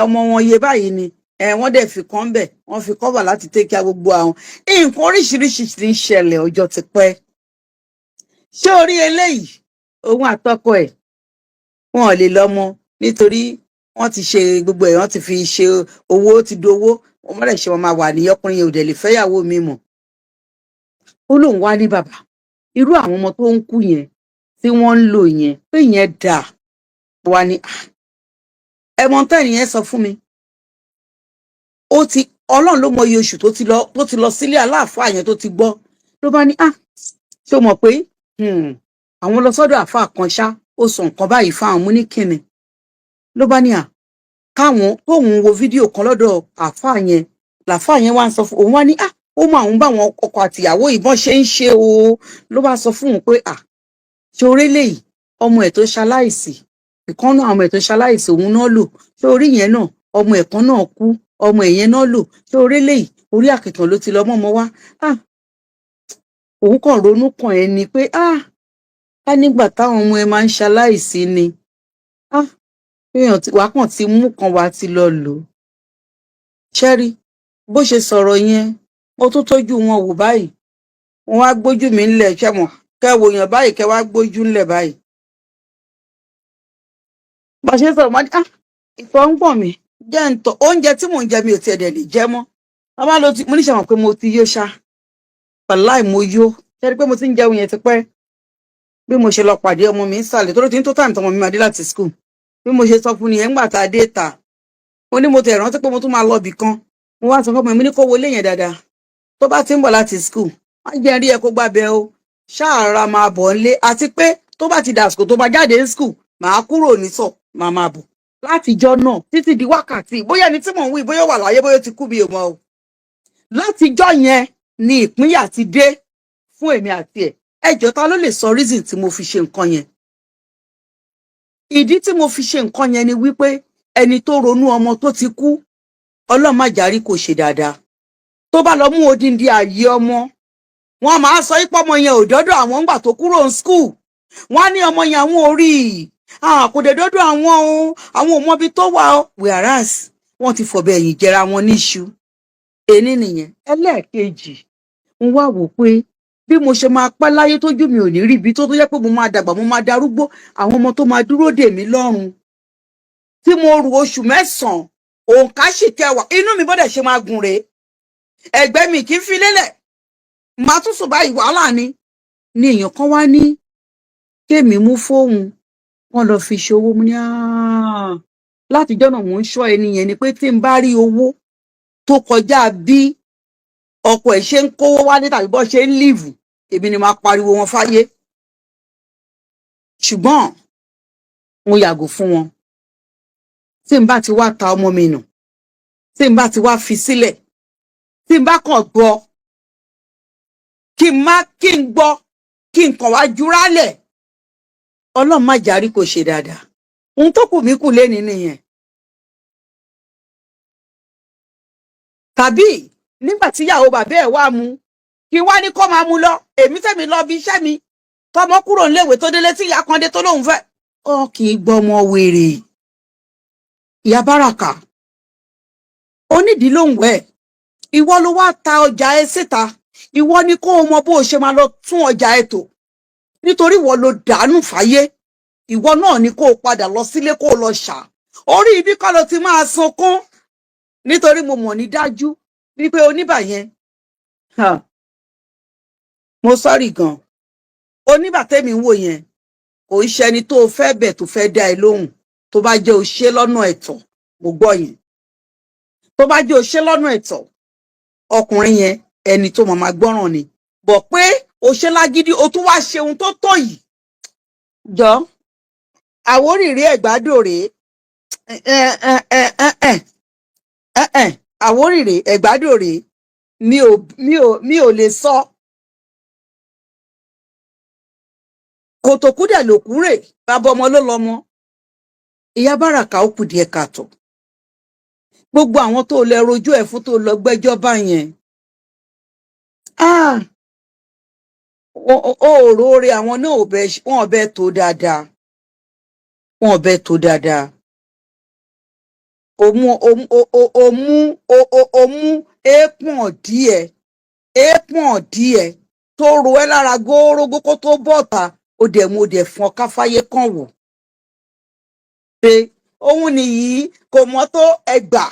Ọmọ wọn iye báyìí ni. Wọ́n dẹ̀ fi kàn bẹ̀, wọ́n fi cover láti take care gbogbo àwọn. Nǹkan oríṣiríṣi ti ń ṣẹlẹ̀ ọjọ́ ti pẹ́. Ṣé ó rí eléyìí? Òun àtọkọ ẹ̀ wọn ò lè lọ́mọ nítorí wọ́n ti ṣe gbogbo ẹ̀, wọ́n ti fi ṣe owó, ti dowó. Wọ́n mọ̀rẹ̀ ṣe wọn máa wà ní ọkùnrin yẹn ò dẹ̀ lè fẹ́yàwó mi mọ̀. Ó lóun wá ní bàbá, irú àwọn ọmọ tó ń kú yẹn tí wọ́n ń lò yẹn pé yẹn dà wá ní ẹmọ tẹ́ni yẹn sọ fún mi. Ọlọ́run ló mọ iye oṣù tó ti lọ sílé aláàfáà yẹn tó ti gbọ́. Ló bá ní ṣé o mọ̀ pé àwọn lọ sọ́dọ̀ àfáà kan ṣá, ó sọ nǹkan báyìí fáwọn mú ní kíni. Ló bá ní káwọn tóun wo fídíò kan lọ́dọ̀ àáfàá yẹn làáfàá yẹn wá ń sọ fún òun wá ní ó mọ àwọn báwọn ọkọ àtìyàwó ìbọn ṣe ń ṣe o ló bá sọ fún òun pé ṣe orílẹ̀ yìí ọmọ ẹ̀ tó ṣaláìsí ìkànnà àwọn ẹ̀ tó ṣaláìsí òun náà lò ṣé orí yẹn náà ọmọ ẹ̀kan náà kú ọmọ ẹ̀yẹn náà lò ṣé orílẹ̀ yìí orí àkìtàn ló ti lọ mọ́mọ́ wá òun kàn ronú kàn ẹ́ ni pé ká nígbà táwọn ọmọ ẹ máa ń ṣaláìsí ni èèyàn wàá kàn ti mú kan wá ti lọ lò ó ṣẹ́rí bó ṣe sọ̀rọ̀ yẹn ó tún tójú wọn wò báyìí wọn wá gbójú mi ńlẹ̀ ṣẹ́mọ̀ kẹ́ wòyàn báyìí kẹ́ wá gbójú ńlẹ̀ báyìí bá ṣe sọ̀rọ̀ mọ́ ìfọ̀ ń gbọ̀n mi jẹ́ ń tọ́ oúnjẹ tí mò ń jẹ mi ò tiẹ̀ dẹ̀ lè jẹ mọ́ bàbá ló ti mo ní ṣàmọ̀ pé mo ti yó ṣá wàláì mo yó ṣẹ́rí pé mo ti ń jẹun yẹn ti pẹ́ bí mo ṣe lọ pàdé ọmọ mi ń sàlẹ̀ tó ló ti ń tó tàìmù tọmọ mi máa dé láti school bí mo ṣe sọ fún nìyẹn ńgbà tá a dé ta mo ní mo tẹ̀ rántí pé mo tún máa lọ bì kan mo wá sọ fún ọmọ mi ní kó wọlé yẹn dáadáa tó bá ti ń bọ̀ láti school má jẹ́ rí ẹ kó gbábẹ́ o ṣáàrà máa bọ̀ ńlé àti pé tó bá ti dàsìkò tó bá jáde ní school màá kúrò ní sọ màá máa bọ̀ látijọ́ náà títí di wákàtí bóyá ẹni tí mò ń wí bóyá wà láyé bóyá ti kú bí èèmọ̀ o látijọ́ yẹn ni ìpínyà ti dé fún èmi àti ẹ̀ ẹjọ́ ta ló lè sọ reason tí mo fi ṣe nǹkan yẹn ìdí tí mo fi ṣe nǹkan yẹn ni wípé ẹni tó ronú ọmọ tó ti kú Ọlọ́run má jàrí kò ṣe dáadáa tó bá lọ mú odindi ààyè ọmọ wọn máa sọ ipò ọmọ yẹn ò dọ́dọ̀ àwọn ńgbà tó kúrò ní school wọn ní ọmọ yẹn àwọn orí kò dé dọ́dọ̀ àwọn ò mọbi tó wà whereas wọn ti fọ̀bẹ ẹ̀yìn jẹra wọn níṣu èní nìyẹn ẹlẹ́ẹ̀kejì ń wá wò pé bí mo ṣe máa pẹ́ láyé tójú mi ò ní rí ibi tó yẹ pé mo máa dàgbà mo máa darúgbó àwọn ọmọ tó máa dúró dè mí lọ́rùn tí mo rù oṣù 9 òǹkà sì kẹwàá inú mi bọ́dẹ̀ ṣe máa gùn rèé ẹgbẹ́ mi kì í fi lélẹ̀ màá tún sùn báyìí wàhálà ni èèyàn kan wá ní kémi mú fóònù wọn lọ fi ṣòwò mu ní látijọ́ náà mò ń ṣọ́ ẹni yẹn ni pé tí n bá rí owó tó kọjá bí ọkọ ẹ̀ ṣe ń kówó wálé tàbí bọ́ ṣe ń líìvù èmi ni máa pariwo wọn fáyé ṣùgbọ́n mo yàgò fún wọn tí n bá ti wá ta ọmọ mi nù tí n bá ti wá fi sílẹ̀ tí n bá kàn gbọ́ kí n gbọ́ kí n kàn wá jurálẹ̀ Ọlọ́run má jàrí kò ṣe dáadáa ohun tó kù mí kù lénìí nìyẹn tàbí nígbà tí ìyàwó bàbá ẹ̀ wá mú kí wá ní kó máa mú lọ èmi tẹ̀mí lọ bí iṣẹ́ mi tọmọ kúrò níléèwé tó délé tí ìyá kan dé tó lóun fẹ́ ọ kì í gbọ́mọ wèrè ìyá Báràkà onídìí ló ń wẹ̀ ìwọ ló wá ta ọjà ẹ síta ìwọ ni kó o mọ bó o ṣe máa lọ tún ọjà ẹ tò nítorí ìwọ ló dànù fáyé ìwọ náà ni kó o padà lọ sílé kó o lọ ṣà orí ibi kan ló ti máa sunkún nítorí mo mọ̀ ní dájú wípé oníbà yẹn mo sọ́rí gan oníbà tẹ́mi ń wò yẹn kò ń ṣẹni tó o fẹ́ bẹ̀ tó fẹ́ dá ẹ lóhùn tó bá jẹ́ o ṣe lọ́nà ẹ̀tọ́ mo gbọ́ yẹn tó bá jẹ́ o ṣe lọ́nà ẹ̀tọ́ ọkùnrin yẹn ẹni tó máa gbọ́ràn ni bọ̀ pé o ṣe lágídí o tún wá ṣe ohun tó tọ́ yìí jọ àwórìrí ẹ̀gbádòrè àwórìrí ẹ̀gbádòrè mi ò lè sọ kòtòkúdẹ̀ lòkúrè bàbá ọmọ ló lọmọ ìyá Báràkà ó kù díẹ̀ káàtó gbogbo àwọn tó lè rojú ẹ̀ fún tó lọ gbẹ́jọ́ bá yẹn òòrè àwọn náà wọn ọbẹ tó dáadáa òmú èèpọ̀n díẹ̀ tó ro ẹ́ lára góórógó kó tó bọ́ta ó dẹ̀ mú dẹ̀ fún ọ káfáyé kàn wò pé òun nìyí kò mọ́ tó ẹgbà